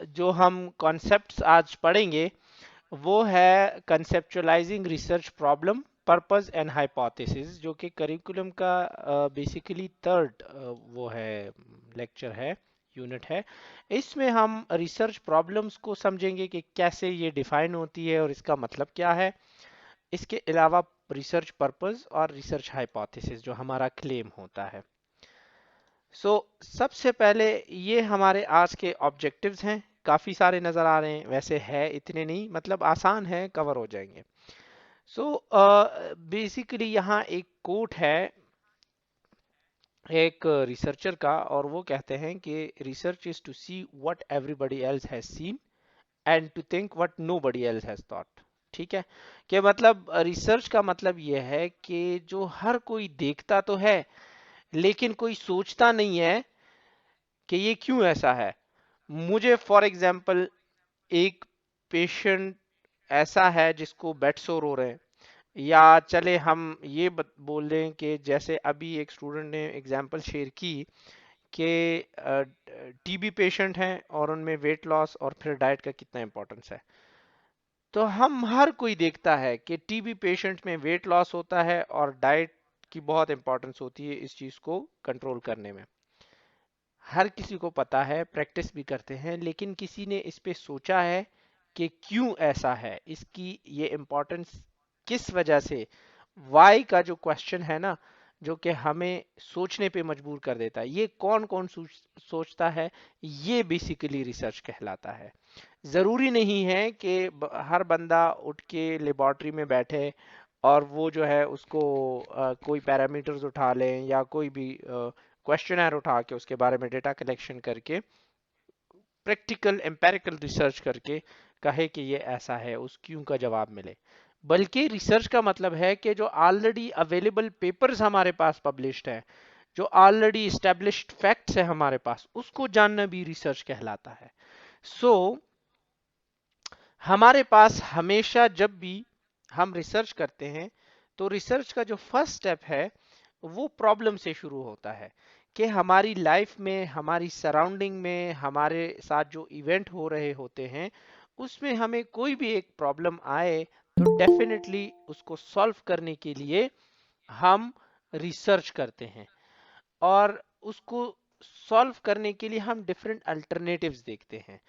जो हम कॉन्सेप्ट्स आज पढ़ेंगे वो है conceptualising research problem, purpose and hypothesis, जो कि करिकुलम का बेसिकली थर्ड वो है लेक्चर है, यूनिट है। इसमें हम रिसर्च प्रॉब्लम्स को समझेंगे कि कैसे ये डिफाइन होती है और इसका मतलब क्या है। इसके अलावा रिसर्च पर्पस और रिसर्च हाइपोथेसिस जो हमारा क्लेम होता है। सबसे पहले ये हमारे आज के ऑब्जेक्टिव्स हैं। काफ़ी सारे नज़र आ रहे हैं, वैसे है इतने नहीं, मतलब आसान है, कवर हो जाएंगे। बेसिकली यहाँ एक कोट है एक रिसर्चर का, और वो कहते हैं कि research is to see what everybody else has seen and to think what nobody else has thought. ठीक है, कि मतलब रिसर्च का मतलब ये है कि जो हर कोई देखता तो है लेकिन कोई सोचता नहीं है कि ये क्यों ऐसा है। मुझे फॉर एग्जांपल एक पेशेंट ऐसा है जिसको बेड सोर हो रहे हैं, या चले हम ये बोल दें कि जैसे अभी एक स्टूडेंट ने एग्जांपल शेयर की कि टीबी पेशेंट हैं और उनमें वेट लॉस और फिर डाइट का कितना इंपॉर्टेंस है। तो हम हर कोई देखता है कि टीबी पेशेंट में वेट लॉस होता है और डाइट की बहुत इंपॉर्टेंस होती है इस चीज को कंट्रोल करने में। हर किसी को पता है, प्रैक्टिस भी करते हैं, लेकिन किसी ने इस पे सोचा है कि क्यों ऐसा है, इसकी ये इम्पोर्टेंस किस वजह से। वाई का जो क्वेश्चन है ना, जो कि हमें सोचने पे मजबूर कर देता है, ये कौन कौन सोचता है, ये बेसिकली रिसर्च कहलाता है। जरूरी नहीं है कि हर बंदा उठ के लेबोरेटरी में बैठे और वो जो है उसको कोई पैरामीटर्स उठा लें या कोई भी क्वेश्चनर उठा के उसके बारे में डेटा कलेक्शन करके प्रैक्टिकल एम्पेरिकल रिसर्च करके कहे कि ये ऐसा है, उस क्यों का जवाब मिले। बल्कि रिसर्च का मतलब है कि जो ऑलरेडी अवेलेबल पेपर्स हमारे पास पब्लिश्ड है, जो ऑलरेडी इस्टेब्लिश्ड फैक्ट्स है हमारे पास, उसको जानना भी रिसर्च कहलाता है। सो हमारे पास हमेशा जब भी हम रिसर्च करते हैं तो रिसर्च का जो फर्स्ट स्टेप है वो प्रॉब्लम से शुरू होता है कि हमारी लाइफ में, हमारी सराउंडिंग में, हमारे साथ जो इवेंट हो रहे होते हैं उसमें हमें कोई भी एक प्रॉब्लम आए तो डेफिनेटली उसको सॉल्व करने के लिए हम रिसर्च करते हैं। और उसको सॉल्व करने के लिए हम डिफरेंट अल्टरनेटिव्स देखते हैं।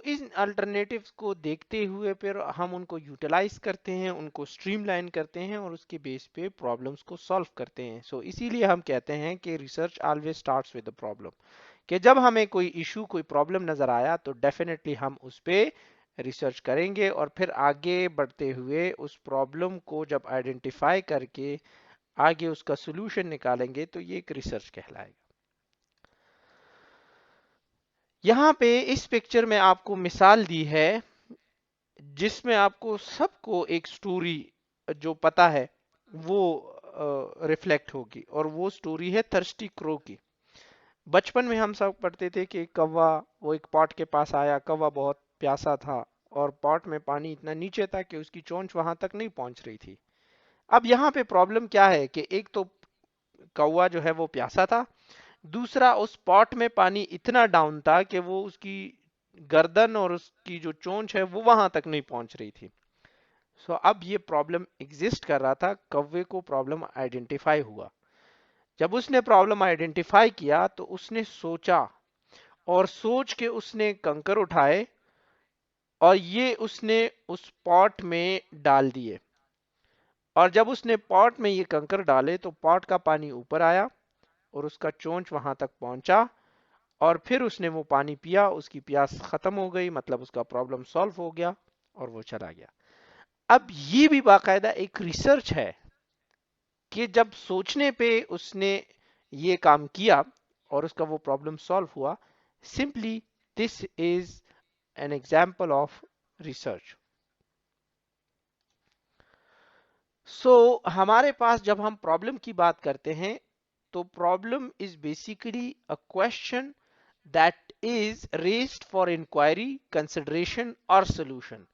इन अल्टरनेटिव्स को देखते हुए फिर हम उनको यूटिलाइज करते हैं, उनको स्ट्रीमलाइन करते हैं और उसके बेस पे प्रॉब्लम्स को सॉल्व करते हैं। इसीलिए हम कहते हैं कि research always starts with the problem, कि जब हमें कोई इशू, कोई प्रॉब्लम नजर आया तो डेफिनेटली हम उस पे रिसर्च करेंगे और फिर आगे बढ़ते हुए उस प्रॉब्लम को जब आइडेंटिफाई करके आगे उसका सोल्यूशन निकालेंगे तो ये एक रिसर्च कहलाएगा। यहाँ पे इस पिक्चर में आपको मिसाल दी है जिसमें आपको सबको एक स्टोरी जो पता है वो रिफ्लेक्ट होगी, और वो स्टोरी है थर्स्टी क्रो की। बचपन में हम सब पढ़ते थे कि कौवा वो एक पॉट के पास आया, कौवा बहुत प्यासा था और पॉट में पानी इतना नीचे था कि उसकी चोंच वहां तक नहीं पहुंच रही थी। अब यहाँ पे प्रॉब्लम क्या है कि एक तो कौवा जो है वो प्यासा था, दूसरा उस पॉट में पानी इतना डाउन था कि वो उसकी गर्दन और उसकी जो चोंच है वो वहां तक नहीं पहुंच रही थी। अब ये प्रॉब्लम एग्जिस्ट कर रहा था, कौवे को प्रॉब्लम आइडेंटिफाई हुआ। जब उसने प्रॉब्लम आइडेंटिफाई किया तो उसने सोचा, और सोच के उसने कंकर उठाए और ये उसने उस पॉट में डाल दिए। और जब उसने पॉट में ये कंकर डाले तो पॉट का पानी ऊपर आया और उसका चोंच वहां तक पहुंचा, और फिर उसने वो पानी पिया, उसकी प्यास खत्म हो गई, मतलब उसका प्रॉब्लम सॉल्व हो गया और वो चला गया। अब ये भी बाकायदा एक रिसर्च है कि जब सोचने पे उसने ये काम किया और उसका वो प्रॉब्लम सॉल्व हुआ। Simply this is an example of research. हमारे पास जब हम प्रॉब्लम की बात करते हैं तो problem is basically a question that is raised for enquiry, consideration और सोल्यूशन।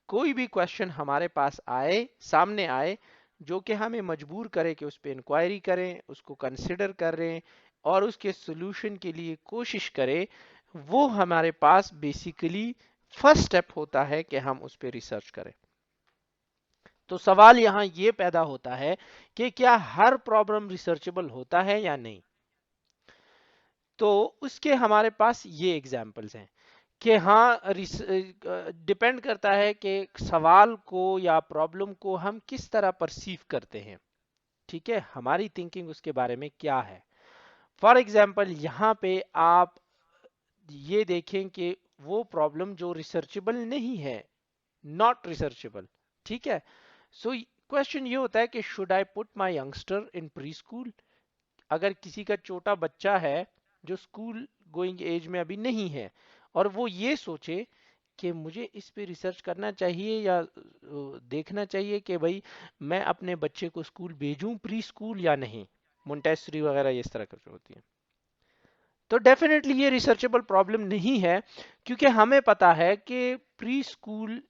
कोई भी क्वेश्चन हमारे पास आए, सामने आए, जो कि हमें मजबूर करे कि उस पर इंक्वायरी करें, उसको कंसिडर करें और उसके सोल्यूशन के लिए कोशिश करें, वो हमारे पास बेसिकली फर्स्ट स्टेप होता है कि हम उस पर रिसर्च करें। तो सवाल यहां ये पैदा होता है कि क्या हर प्रॉब्लम रिसर्चेबल होता है या नहीं। तो उसके हमारे पास ये एग्जांपल्स हैं कि हाँ, डिपेंड करता है कि सवाल को या प्रॉब्लम को हम किस तरह परसीव करते हैं। ठीक है, हमारी थिंकिंग उसके बारे में क्या है। फॉर एग्जाम्पल यहाँ पे आप ये देखें कि वो प्रॉब्लम जो रिसर्चेबल नहीं है, नॉट रिसर्चेबल, ठीक है। सो क्वेश्चन ये होता है कि should I put my youngster in pre school. अगर किसी का छोटा बच्चा है जो स्कूल गोइंग एज में अभी नहीं है और वो ये सोचे कि मुझे इस पे रिसर्च करना चाहिए या देखना चाहिए कि भाई मैं अपने बच्चे को स्कूल भेजूं प्री स्कूल या नहीं, मोंटेसरी वगैरह इस तरह की होती है, तो डेफिनेटली ये रिसर्चेबल प्रॉब्लम नहीं है। क्योंकि हमें पता है कि प्री स्कूल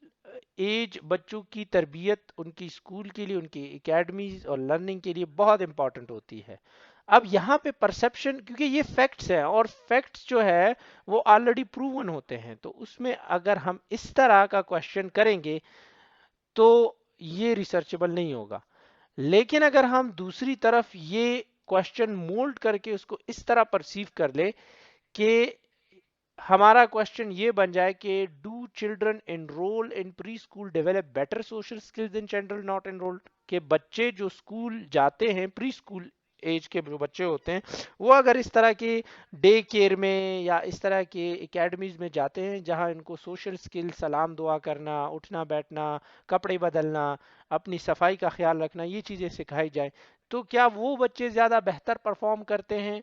एज बच्चों की तरबियत उनकी स्कूल के लिए, उनकी एकेडमीज और लर्निंग के लिए बहुत इंपॉर्टेंट होती है। अब यहाँ पे परसेप्शन, क्योंकि ये फैक्ट्स हैं और फैक्ट्स जो है वो ऑलरेडी प्रूवन होते हैं, तो उसमें अगर हम इस तरह का क्वेश्चन करेंगे तो ये रिसर्चेबल नहीं होगा। लेकिन अगर हम दूसरी तरफ ये क्वेश्चन मोल्ड करके उसको इस तरह परसीव कर ले कि हमारा क्वेश्चन ये बन जाए कि do children enrol in preschool develop better social skills than children not enrolled, के बच्चे जो स्कूल जाते हैं प्री स्कूल एज के जो बच्चे होते हैं वो अगर इस तरह के डे केयर में या इस तरह के एकेडमीज में जाते हैं जहां इनको सोशल स्किल, सलाम दुआ करना, उठना बैठना, कपड़े बदलना, अपनी सफाई का ख्याल रखना, ये चीजें सिखाई जाए, तो क्या वो बच्चे ज्यादा बेहतर परफॉर्म करते हैं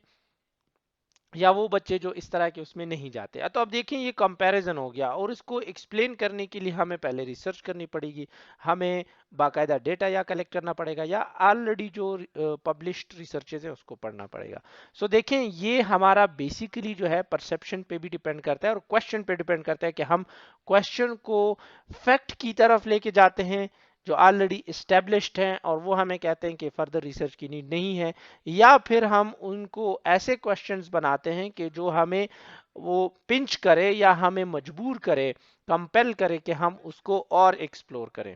या वो बच्चे जो इस तरह के उसमें नहीं जाते। तो अब देखें ये कंपैरिजन हो गया और इसको एक्सप्लेन करने के लिए हमें पहले रिसर्च करनी पड़ेगी, हमें बाकायदा डेटा या कलेक्ट करना पड़ेगा या ऑलरेडी जो पब्लिश्ड रिसर्चेज है उसको पढ़ना पड़ेगा। सो देखें ये हमारा बेसिकली जो है परसेप्शन पे भी डिपेंड करता है और क्वेश्चन पे डिपेंड करता है कि हम क्वेश्चन को फैक्ट की तरफ लेके जाते हैं जो ऑलरेडी इस्टेब्लिश्ड हैं और वो हमें कहते हैं कि फर्दर रिसर्च की नीड नहीं है, या फिर हम उनको ऐसे क्वेश्चंस बनाते हैं कि जो हमें वो पिंच करे या हमें मजबूर करे, कंपेल करे कि हम उसको और एक्सप्लोर करें।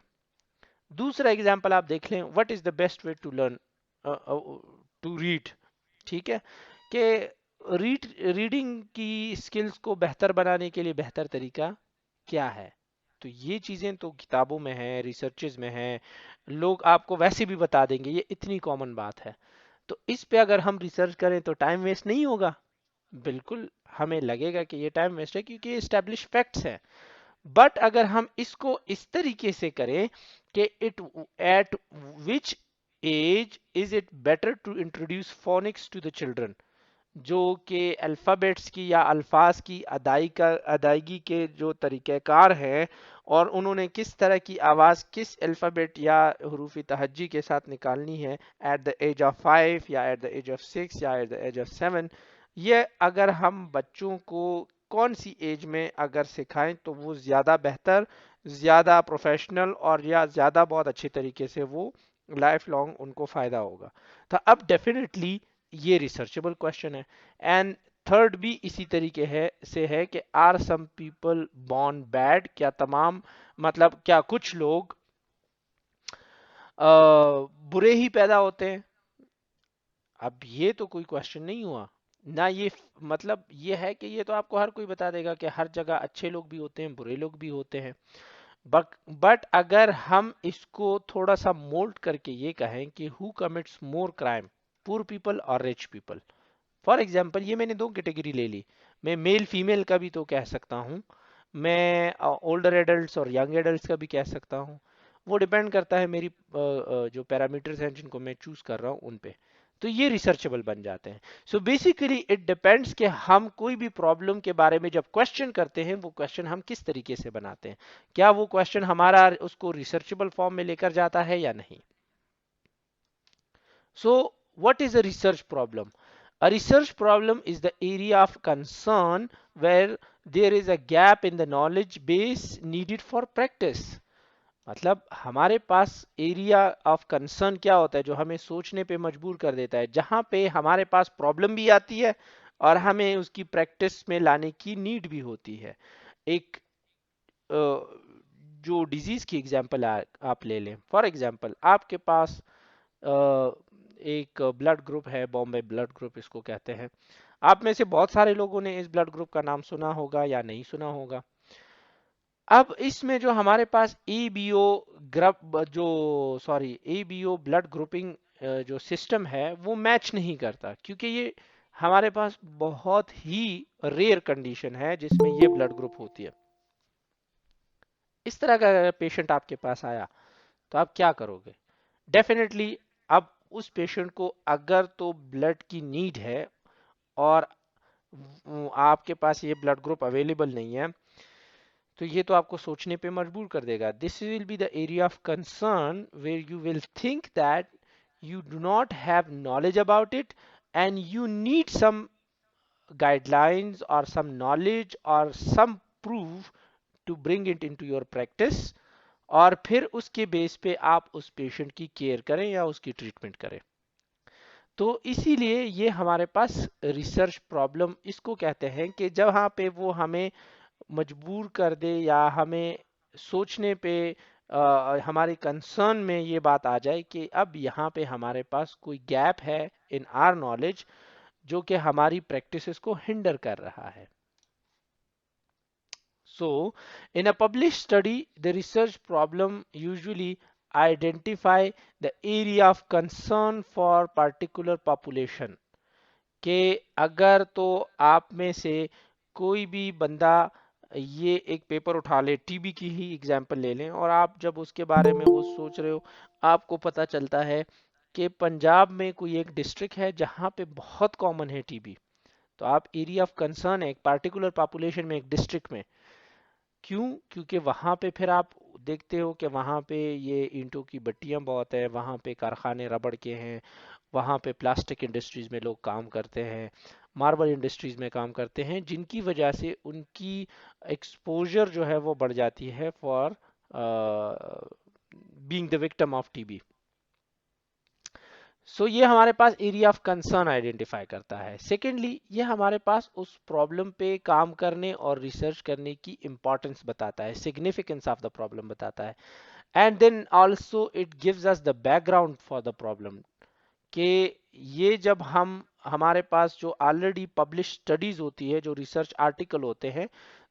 दूसरा एग्जांपल आप देख लें, what is the best way to learn to read. ठीक है, कि रीडिंग की स्किल्स को बेहतर बनाने के लिए बेहतर तरीका क्या है। तो ये चीजें तो किताबों में है, रिसर्चेज में है, लोग आपको वैसे भी बता देंगे, ये इतनी कॉमन बात है। तो इस पे अगर हम रिसर्च करें तो टाइम वेस्ट नहीं होगा, बिल्कुल हमें लगेगा कि ये टाइम वेस्ट है क्योंकि ये एस्टेब्लिश फैक्ट्स हैं। बट अगर हम इसको इस तरीके से करें कि it at which age is it better to introduce phonics to the children, जो कि अल्फ़ाबेट्स की या अल्फाज की अदायगी के जो तरीक़ेकार हैं और उन्होंने किस तरह की आवाज़ किस अल्फ़ाबेट या हरूफ तहज्जी के साथ निकालनी है एट द एज ऑफ 5 या एट द एज ऑफ 6 या एट द एज ऑफ 7, ये अगर हम बच्चों को कौन सी एज में अगर सिखाएं तो वो ज़्यादा बेहतर, ज़्यादा प्रोफेशनल और या ज़्यादा बहुत अच्छे तरीके से वो लाइफ लॉन्ग उनको फ़ायदा होगा। तो अब डेफिनेटली ये रिसर्चेबल क्वेश्चन है। एंड थर्ड भी इसी तरीके है कि are some people born bad, क्या तमाम मतलब क्या कुछ लोग बुरे ही पैदा होते हैं। अब ये तो कोई क्वेश्चन नहीं हुआ ना, ये मतलब ये है कि ये तो आपको हर कोई बता देगा कि हर जगह अच्छे लोग भी होते हैं, बुरे लोग भी होते हैं। बट अगर हम इसको थोड़ा सा मोल्ड करके ये कहें कि who commits more crime, poor people और रिच पीपल। फॉर एग्जाम्पल ये मैंने दो कैटेगरी ले ली, मैं मेल फीमेल का भी तो कह सकता हूँ, मैं ओल्डर एडल्ट्स और यंग एडल्ट्स का भी कह सकता हूँ। वो डिपेंड करता है मेरी जो पैरामीटर्स हैं जिनको मैं चूज कर रहा हूँ उन पे, तो ये रिसर्चेबल बन जाते हैं। सो बेसिकली इट डिपेंड्स कि हम कोई भी प्रॉब्लम के बारे में जब क्वेश्चन करते हैं वो क्वेश्चन हम किस तरीके से बनाते हैं, क्या वो क्वेश्चन हमारा उसको रिसर्चेबल फॉर्म में लेकर जाता है या नहीं। So, what is a research problem? A research problem is the area of concern where there is a gap in the knowledge base needed for practice. मतलब हमारे पास एरिया ऑफ कंसर्न क्या होता है जो हमें सोचने पे मजबूर कर देता है, जहां पे हमारे पास प्रॉब्लम भी आती है और हमें उसकी प्रैक्टिस में लाने की नीड भी होती है। एक जो डिजीज की एग्जांपल आप ले लें, फॉर एग्जांपल आपके पास एक ब्लड ग्रुप है, बॉम्बे ब्लड ग्रुप इसको कहते हैं। आप में से बहुत सारे लोगों ने इस ब्लड ग्रुप का नाम सुना होगा या नहीं सुना होगा। अब इसमें जो हमारे पास एबीओ ग्रुप जो सॉरी एबीओ ब्लड ग्रुपिंग जो सिस्टम है वो मैच नहीं करता, क्योंकि ये हमारे पास बहुत ही रेयर कंडीशन है जिसमें ये ब्लड ग्रुप होती है। इस तरह का अगर पेशेंट आपके पास आया तो आप क्या करोगे? डेफिनेटली अब उस पेशेंट को अगर तो ब्लड की नीड है और आपके पास ये ब्लड ग्रुप अवेलेबल नहीं है, तो ये तो आपको सोचने पे मजबूर कर देगा। This will be the area of concern where you will think that you do not have knowledge about it and you need some guidelines or some knowledge or some proof to bring it into your practice, और फिर उसके base पे आप उस patient की care करें या उसकी ट्रीटमेंट करें। तो इसीलिए ये हमारे पास रिसर्च प्रॉब्लम इसको कहते हैं कि जहाँ पे वो हमें मजबूर कर दे या हमें सोचने पे हमारे कंसर्न में ये बात आ जाए कि अब यहाँ पे हमारे पास कोई गैप है इन आर नॉलेज जो कि हमारी प्रैक्टिसेस को हिंडर कर रहा है। So, in a published study, the research problem usually identify the area of concern for particular population। कि अगर तो आप में से कोई भी बंदा ये एक पेपर उठा ले, टीबी की ही एग्जांपल ले लें, और आप जब उसके बारे में वो सोच रहे हो, आपको पता चलता है कि पंजाब में कोई एक डिस्ट्रिक्ट है जहाँ पे बहुत कॉमन है टीबी। तो आप एरिया ऑफ कंसर्न है एक पार्टिकुलर पॉपुलेशन में, एक डिस्ट्रिक्ट में। क्यों? क्योंकि वहां पे फिर आप देखते हो कि वहां पे ये ईंटों की भट्टियां बहुत है, वहां पे कारखाने रबड़ के हैं, वहां पे प्लास्टिक इंडस्ट्रीज में लोग काम करते हैं, मार्बल इंडस्ट्रीज में काम करते हैं, जिनकी वजह से उनकी एक्सपोजर जो है वो बढ़ जाती है for being the victim of TB. सो ये हमारे पास एरिया ऑफ कंसर्न आइडेंटिफाई करता है। सेकेंडली, ये हमारे पास उस प्रॉब्लम पे काम करने और रिसर्च करने की इंपॉर्टेंस बताता है, सिग्निफिकेंस ऑफ द प्रॉब्लम बताता है। And then also it gives us the background for the problem, कि ये जब हम हमारे पास जो ऑलरेडी पब्लिश स्टडीज होती है, जो रिसर्च आर्टिकल होते हैं,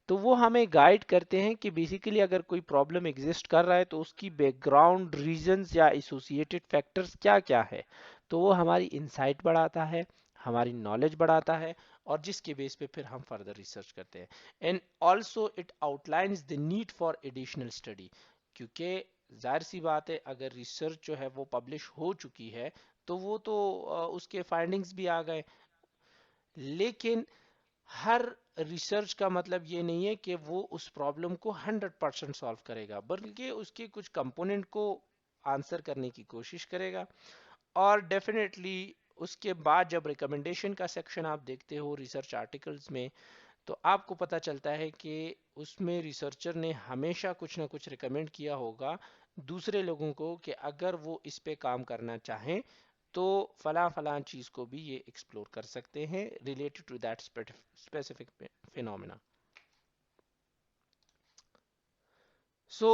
तो वो हमें गाइड करते हैं कि बेसिकली अगर कोई प्रॉब्लम एग्जिस्ट कर रहा है तो उसकी बैकग्राउंड रीजंस या एसोसिएटेड फैक्टर्स क्या क्या है। तो वो हमारी इंसाइट बढ़ाता है, हमारी नॉलेज बढ़ाता है, और जिसके बेस पे फिर हम फर्दर रिसर्च करते हैं। And also it outlines the need for additional study, क्योंकि जाहिर सी बात है अगर रिसर्च जो है वो पब्लिश हो चुकी है तो वो तो उसके फाइंडिंग्स भी आ गए, लेकिन हर रिसर्च का मतलब ये नहीं है कि वो उस प्रॉब्लम को 100% सॉल्व करेगा, बल्कि उसके कुछ कंपोनेंट को आंसर करने की कोशिश करेगा। और डेफिनेटली उसके बाद जब रिकमेंडेशन का सेक्शन आप देखते हो रिसर्च आर्टिकल्स में, तो आपको पता चलता है कि उसमें रिसर्चर ने हमेशा कुछ ना कुछ रिकमेंड किया होगा दूसरे लोगों को कि अगर वो इस पे काम करना चाहें तो फला फला चीज को भी ये एक्सप्लोर कर सकते हैं related to that specific phenomena. So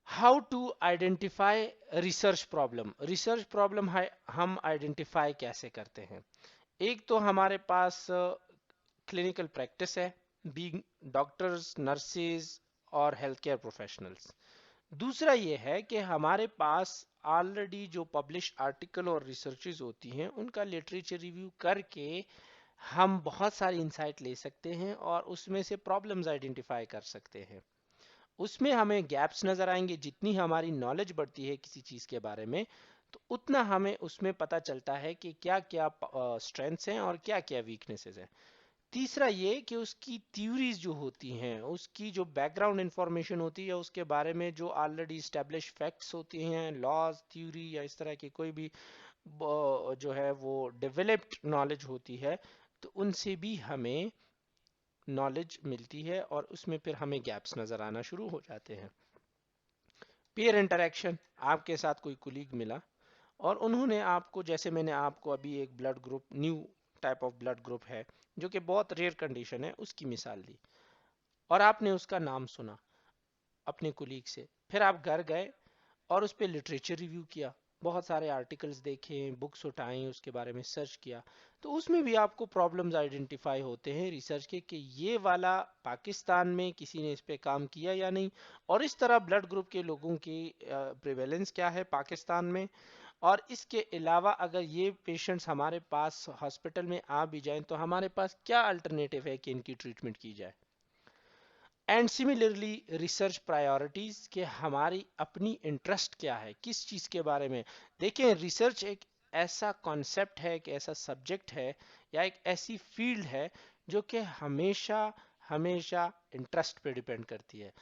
how to identify research problem. Research problem हम आइडेंटिफाई कैसे करते हैं? एक तो हमारे पास क्लिनिकल प्रैक्टिस है, बीइंग डॉक्टर्स, नर्सेज और हेल्थ केयर प्रोफेशनल्स। दूसरा ये है कि हमारे पास ऑलरेडी जो पब्लिश आर्टिकल और रिसर्चेज होती हैं उनका लिटरेचर रिव्यू करके हम बहुत सारी इंसाइट ले सकते हैं और उसमें से प्रॉब्लम्स आइडेंटिफाई कर सकते हैं। उसमें हमें गैप्स नजर आएंगे, जितनी हमारी नॉलेज बढ़ती है किसी चीज के बारे में तो उतना हमें उसमें पता चलता है कि क्या क्या स्ट्रेंथ्स हैं और क्या क्या वीकनेसेस हैं। तीसरा ये कि उसकी थ्योरीज जो होती हैं, उसकी जो बैकग्राउंड इंफॉर्मेशन होती है, उसके बारे में जो ऑलरेडी स्टैब्लिश फैक्ट्स होती हैं, लॉज, थ्योरी या इस तरह की कोई भी जो है वो डेवलप्ड नॉलेज होती है, तो उनसे भी हमें नॉलेज मिलती है और उसमें फिर हमें गैप्स नजर आना शुरू हो जाते हैं। पीयर इंटरेक्शन, आपके साथ कोई कुलीग मिला और उन्होंने आपको, जैसे मैंने आपको अभी एक blood group new type of blood group है जो कि बहुत रेयर कंडीशन है, उसकी मिसाल दी और आपने उसका नाम सुना अपने कुलीग से, फिर आप घर गए और उस पर लिटरेचर रिव्यू किया, बहुत सारे आर्टिकल्स देखे, बुक्स उठाई, उसके बारे में सर्च किया, तो उसमें भी आपको प्रॉब्लम्स आइडेंटिफाई होते हैं रिसर्च के कि ये वाला पाकिस्तान में किसी ने इस पे काम किया या नहीं, और इस तरह ब्लड ग्रुप के लोगों की प्रिवेलेंस क्या है पाकिस्तान में, और इसके अलावा अगर ये पेशेंट्स हमारे पास हॉस्पिटल में आ भी जाएं तो हमारे पास क्या अल्टरनेटिव है कि इनकी ट्रीटमेंट की जाए। एंड सिमिलरली रिसर्च प्रायोरिटीज के हमारी अपनी इंटरेस्ट क्या है, किस चीज़ के बारे में। देखें, रिसर्च एक ऐसा कॉन्सेप्ट है, एक ऐसा सब्जेक्ट है या एक ऐसी फील्ड है जो कि हमेशा हमेशा इंटरेस्ट पे डिपेंड करती है।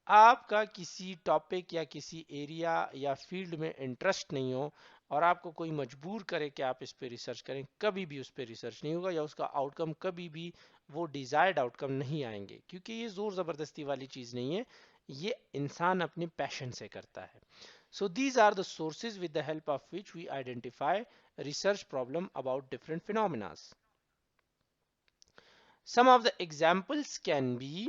आपका किसी टॉपिक या किसी एरिया या फील्ड में इंटरेस्ट नहीं हो और आपको कोई मजबूर करे कि आप इस पे रिसर्च करें, कभी भी उस पे रिसर्च नहीं होगा या उसका आउटकम कभी भी वो डिजायर्ड आउटकम नहीं आएंगे, क्योंकि ये जोर जबरदस्ती वाली चीज नहीं है, ये इंसान अपने पैशन से करता है। So these are the sources with the help of which we identify research problem about different phenomena. Some of the examples can be,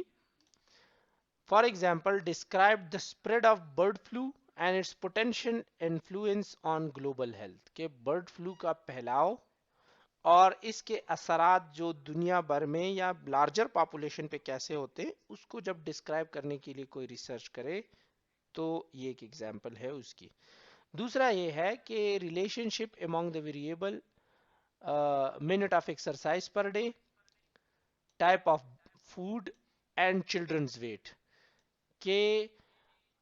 for example, describe the spread of bird flu and its potential influence on global health। के bird flu का फैलाव और इसके असरात जो दुनिया भर में या लार्जर पॉपुलेशन पे कैसे होते हैं, उसको जब डिस्क्राइब करने के लिए कोई रिसर्च करे तो ये एक एग्जांपल है उसकी। दूसरा ये है कि relationship among the variable minute of exercise per day, type of food and children's weight, के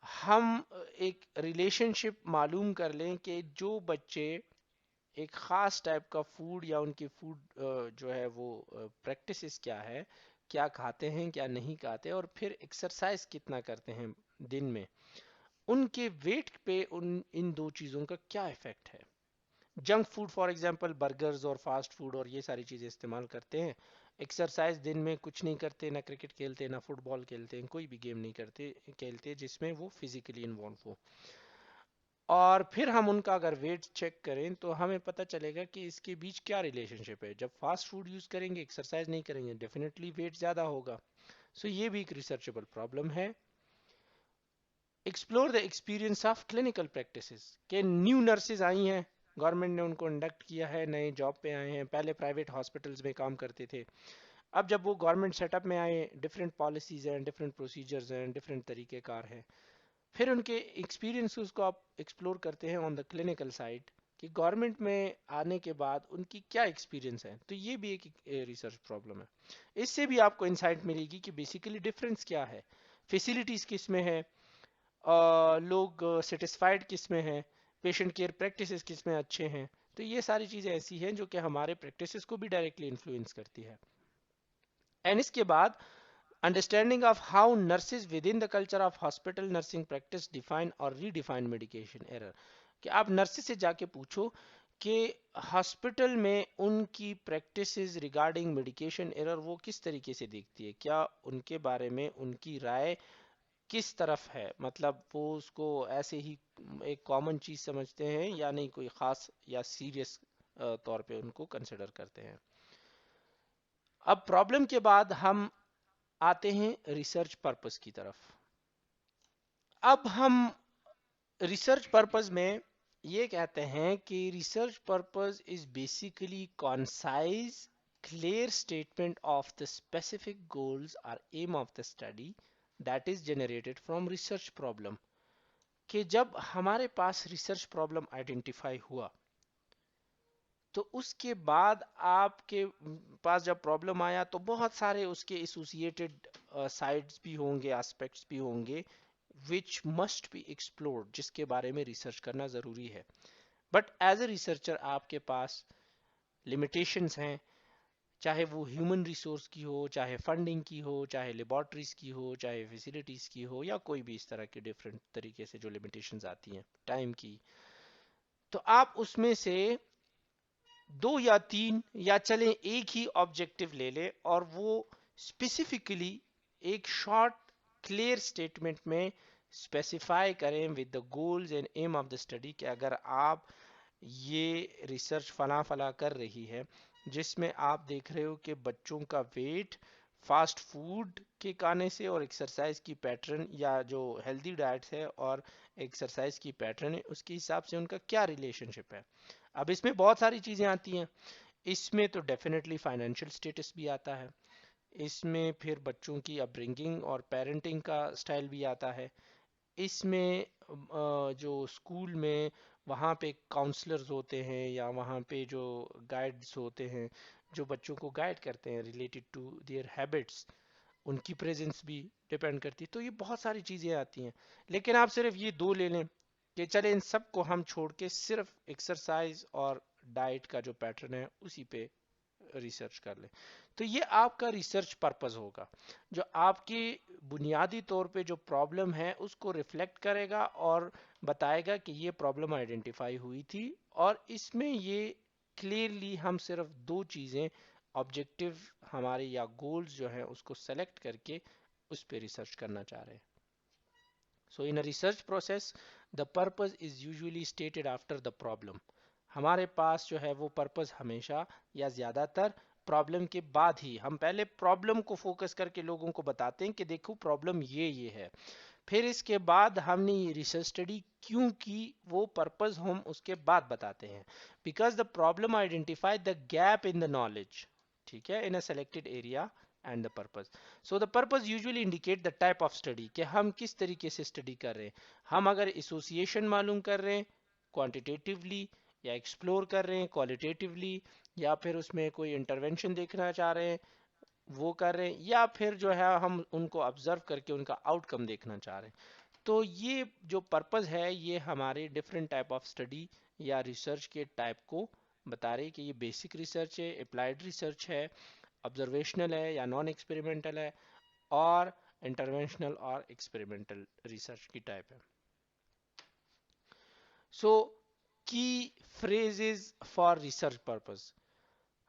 हम एक रिलेशनशिप मालूम कर लें कि जो बच्चे एक ख़ास टाइप का फूड या उनकी फूड जो है वो प्रैक्टिसेस क्या है, क्या खाते हैं क्या नहीं खाते, और फिर एक्सरसाइज कितना करते हैं दिन में, उनके वेट पे उन इन दो चीज़ों का क्या इफेक्ट है। Junk food for example burgers और फास्ट फूड और ये सारी चीज़ें इस्तेमाल करते हैं, एक्सरसाइज दिन में कुछ नहीं करते, ना क्रिकेट खेलते ना फुटबॉल खेलते हैं, कोई भी गेम नहीं करते खेलते जिसमें वो फिजिकली इन्वॉल्व हो, और फिर हम उनका अगर वेट चेक करें तो हमें पता चलेगा कि इसके बीच क्या रिलेशनशिप है। जब फास्ट फूड यूज करेंगे, एक्सरसाइज नहीं करेंगे, डेफिनेटली वेट ज्यादा होगा। सो ये भी एक रिसर्चेबल प्रॉब्लम है। Explore the experience of clinical practices, के न्यू नर्सेज आई हैं, गवर्नमेंट ने उनको इंडक्ट किया है, नए जॉब पे आए हैं, पहले प्राइवेट हॉस्पिटल्स में काम करते थे, अब जब वो गवर्नमेंट सेटअप में आए, डिफरेंट पॉलिसीज हैं, डिफरेंट प्रोसीजर्स हैं, डिफरेंट तरीकेकार हैं, फिर उनके एक्सपीरियंसेस को आप एक्सप्लोर करते हैं ऑन द क्लिनिकल साइड कि गवर्नमेंट में आने के बाद उनकी क्या एक्सपीरियंस है, तो ये भी एक रिसर्च प्रॉब्लम है। इससे भी आपको इंसाइट मिलेगी कि बेसिकली डिफरेंस क्या है, फैसिलिटीज किस में है, लोग सेटिस्फाइड किस में है, पेशेंट केयर प्रैक्टिसेस किस में अच्छे हैं। तो ये सारी चीज़ें ऐसी हैं जो कि हमारे प्रैक्टिसेस को भी डायरेक्टली इन्फ्लुएंस करती है। एंड इसके बाद understanding of how nurses with in the culture of hospital nursing practice define और रीडिफाइन मेडिकेशन एरर, कि आप नर्सेज से जाके पूछो कि हॉस्पिटल में उनकी प्रैक्टिसेस रिगार्डिंग मेडिकेशन एरर वो किस तरीके से देखती है, क्या उनके बारे में उनकी राय किस तरफ है, मतलब वो उसको ऐसे ही एक कॉमन चीज समझते हैं या नहीं, कोई खास या सीरियस तौर पे उनको कंसिडर करते हैं। अब प्रॉब्लम के बाद हम आते हैं रिसर्च पर्पस की तरफ। अब हम रिसर्च पर्पस में ये कहते हैं कि research purpose is basically concise clear statement of the specific goals और aim of the study that is generated from research problem, कि जब हमारे पास रिसर्च प्रॉब्लम आइडेंटिफाई हुआ तो उसके बाद आपके पास जब प्रॉब्लम आया तो बहुत सारे उसके एसोसिएटेड साइड्स भी होंगे, एस्पेक्ट्स भी होंगे विच मस्ट बी एक्सप्लोर्ड, जिसके बारे में रिसर्च करना ज़रूरी है। बट एज ए रिसर्चर आपके पास लिमिटेशंस हैं, चाहे वो ह्यूमन रिसोर्स की हो, चाहे फंडिंग की हो, चाहे लेबॉर्ट्रीज की हो, चाहे फैसिलिटीज़ की हो, या कोई भी इस तरह के डिफरेंट तरीके से जो लिमिटेशंस आती हैं टाइम की, तो आप उसमें से दो या तीन या चलें एक ही ऑब्जेक्टिव ले ले और वो स्पेसिफिकली एक शॉर्ट क्लियर स्टेटमेंट में स्पेसिफाई करें with the goals and aim of the study कि अगर आप ये रिसर्च फला फला कर रही है, जिसमें आप देख रहे हो कि बच्चों का वेट फास्ट फूड के खाने से और एक्सरसाइज की पैटर्न या जो हेल्दी डाइट है और एक्सरसाइज की पैटर्न है उसके हिसाब से उनका क्या रिलेशनशिप है। अब इसमें बहुत सारी चीज़ें आती हैं। इसमें तो डेफिनेटली फाइनेंशियल स्टेटस भी आता है, इसमें फिर बच्चों की अपब्रिंगिंग और पेरेंटिंग का स्टाइल भी आता है, इसमें जो स्कूल में वहाँ पे काउंसलर्स होते हैं या वहाँ पे जो गाइड्स होते हैं जो बच्चों को गाइड करते हैं रिलेटेड टू देयर हैबिट्स, उनकी प्रेजेंस भी डिपेंड करती है। तो ये बहुत सारी चीज़ें आती हैं, लेकिन आप सिर्फ ये दो ले लें कि चले इन सब को हम छोड़ के सिर्फ एक्सरसाइज और डाइट का जो पैटर्न है उसी पे रिसर्च कर ले, तो ये आपका रिसर्च पर्पस होगा जो आपकी बुनियादी तौर पे जो प्रॉब्लम है उसको रिफ्लेक्ट करेगा और बताएगा कि ये प्रॉब्लम आइडेंटिफाई हुई थी और इसमें ये क्लियरली हम सिर्फ दो चीज़ें ऑब्जेक्टिव हमारे या गोल्स जो हैं उसको सेलेक्ट करके उस पर रिसर्च करना चाह रहे हैं। So in a research process the purpose is usually stated after the problem. हमारे पास जो है वो पर्पस हमेशा या ज़्यादातर प्रॉब्लम के बाद ही, हम पहले प्रॉब्लम को फोकस करके लोगों को बताते हैं कि देखो प्रॉब्लम ये है, फिर इसके बाद हमने ये रिसर्च स्टडी क्यों की वो पर्पस हम उसके बाद बताते हैं। Because the problem identify the gap in the knowledge, ठीक है, in a selected area and the purpose. So the purpose usually indicate the type of study कि हम किस तरीके से स्टडी कर रहे हैं। हम अगर एसोसिएशन मालूम कर रहे हैं क्वांटिटेटिवली, या एक्सप्लोर कर रहे हैं क्वालिटेटिवली, या फिर उसमें कोई इंटरवेंशन देखना चाह रहे हैं वो कर रहे हैं, या फिर जो है हम उनको ऑब्जर्व करके उनका आउटकम देखना चाह रहे हैं। तो ये जो पर्पस है ये हमारे डिफरेंट टाइप ऑफ स्टडी या रिसर्च के टाइप को बता रही कि ये बेसिक रिसर्च है, अप्लाइड रिसर्च है, ऑब्जर्वेशनल है या नॉन एक्सपेरिमेंटल है, और इंटरवेंशनल और एक्सपेरिमेंटल रिसर्च की टाइप है। सो की फ्रेजेस फॉर रिसर्च पर्पस,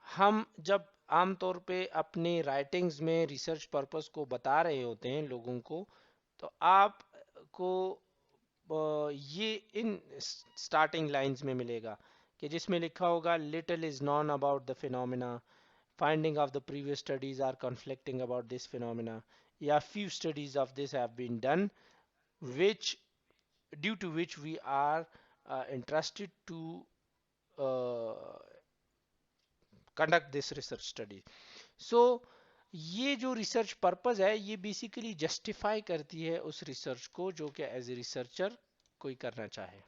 हम जब आमतौर पे अपने राइटिंग्स में रिसर्च पर्पस को बता रहे होते हैं लोगों को, तो आपको ये इन स्टार्टिंग लाइंस में मिलेगा कि जिसमें लिखा होगा little is non about the phenomena, finding of the previous studies are conflicting about this phenomena, या few studies of this have been done which due to which we are interested to uh, conduct this research study. So ये जो research purpose है ये basically justify करती है उस research को जो कि एज ए रिसर्चर कोई करना चाहे।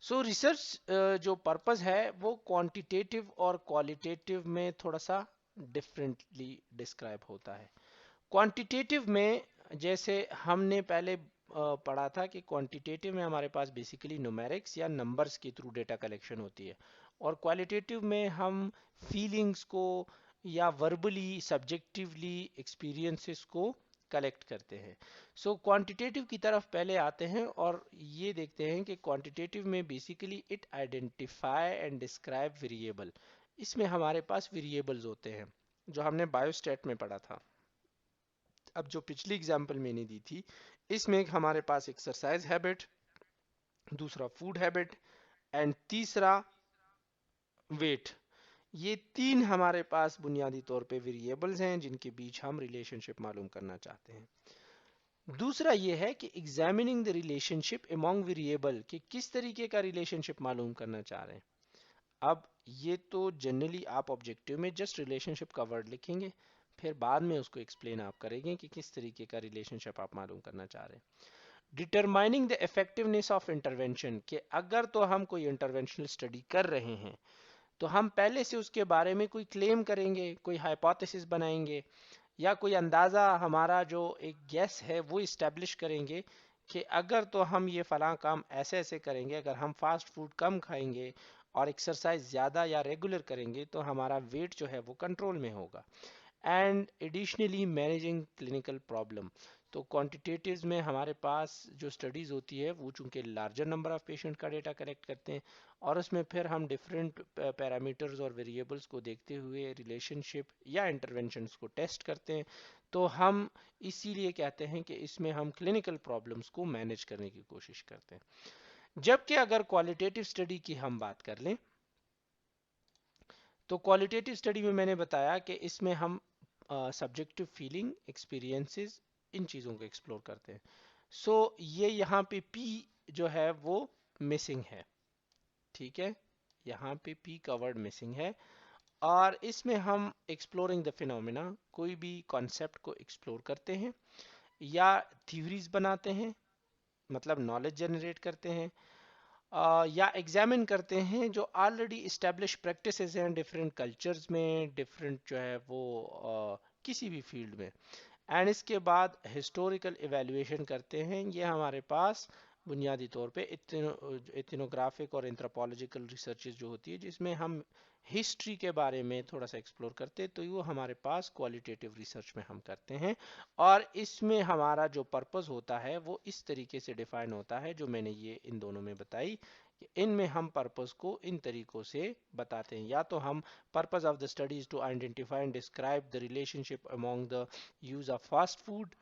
सो रिसर्च जो पर्पस है वो क्वांटिटेटिव और क्वालिटेटिव में थोड़ा सा डिफरेंटली डिस्क्राइब होता है। क्वांटिटेटिव में जैसे हमने पहले पढ़ा था कि क्वांटिटेटिव में हमारे पास बेसिकली न्यूमेरिक्स या नंबर्स के थ्रू डेटा कलेक्शन होती है, और क्वालिटेटिव में हम फीलिंग्स को या वर्बली सब्जेक्टिवली एक्सपीरियंसेस को कलेक्ट करते हैं। सो क्वांटिटेटिव की तरफ पहले आते हैं और ये देखते हैं कि क्वांटिटेटिव में basically it identify and describe variable. इसमें हमारे पास वेरिएबल्स होते हैं जो हमने बायोस्टैट में पढ़ा था। अब जो पिछली एग्जांपल मैंने दी थी इसमें हमारे पास एक्सरसाइज हैबिट, दूसरा फूड हैबिट एंड तीसरा वेट, ये तीन हमारे पास बुनियादी तौर पे वेरिएबल्स हैं जिनके बीच हम रिलेशनशिप मालूम करना चाहते हैं। दूसरा ये है कि examining the relationship among variable, कि किस तरीके का रिलेशनशिप मालूम करना चाह रहे हैं। अब ये तो जनरली आप ऑब्जेक्टिव में जस्ट रिलेशनशिप का वर्ड लिखेंगे, फिर बाद में उसको एक्सप्लेन आप करेंगे कि किस तरीके का रिलेशनशिप आप मालूम करना चाह रहे हैं। Determining the effectiveness of intervention, कि अगर तो हम कोई इंटरवेंशनल स्टडी कर रहे हैं तो हम पहले से उसके बारे में कोई क्लेम करेंगे, कोई हाइपोथेसिस बनाएंगे, या कोई अंदाज़ा हमारा जो एक गेस है वो इस्टेब्लिश करेंगे कि अगर तो हम ये फलां काम ऐसे ऐसे करेंगे, अगर हम फास्ट फूड कम खाएंगे और एक्सरसाइज ज़्यादा या रेगुलर करेंगे तो हमारा वेट जो है वो कंट्रोल में होगा। And additionally managing clinical problem, तो क्वांटिटेटिव्स में हमारे पास जो स्टडीज़ होती है वो चूंकि लार्जर नंबर ऑफ पेशेंट का डेटा कलेक्ट करते हैं और उसमें फिर हम डिफरेंट पैरामीटर्स और वेरिएबल्स को देखते हुए रिलेशनशिप या इंटरवेंशंस को टेस्ट करते हैं, तो हम इसीलिए कहते हैं कि इसमें हम क्लिनिकल प्रॉब्लम्स को मैनेज करने की कोशिश करते हैं। जबकि अगर क्वालिटेटिव स्टडी की हम बात कर लें तो क्वालिटेटिव स्टडी में मैंने बताया कि इसमें हम सब्जेक्टिव फीलिंग, एक्सपीरियंसेस, इन चीज़ों को एक्सप्लोर करते हैं। सो ये यहाँ पे पी जो है वो मिसिंग है, ठीक है, यहाँ पे पी का वर्ड मिसिंग है। और इसमें हम एक्सप्लोरिंग द फिनोमिना, कोई भी कॉन्सेप्ट को एक्सप्लोर करते हैं या थ्योरीज बनाते हैं, मतलब नॉलेज जनरेट करते हैं, या एग्जामिन करते हैं जो ऑलरेडी इस्टेब्लिश प्रैक्टिसेस हैं डिफरेंट कल्चर्स में, डिफरेंट जो है वो किसी भी फील्ड में। एंड इसके बाद हिस्टोरिकल इवेल्युएशन करते हैं। ये हमारे पास बुनियादी तौर पे इथनोग्राफिक और एंथ्रोपोलॉजिकल रिसर्चेज जो होती है जिसमें हम हिस्ट्री के बारे में थोड़ा सा एक्सप्लोर करते हैं, तो वो हमारे पास क्वालिटेटिव रिसर्च में हम करते हैं। और इसमें हमारा जो पर्पस होता है वो इस तरीके से डिफाइन होता है जो मैंने ये इन दोनों में बताई। इनमें हम पर्पस को इन तरीकों से बताते हैं, या तो हम purpose of the study is to identify and describe the relationship among the use of fast food,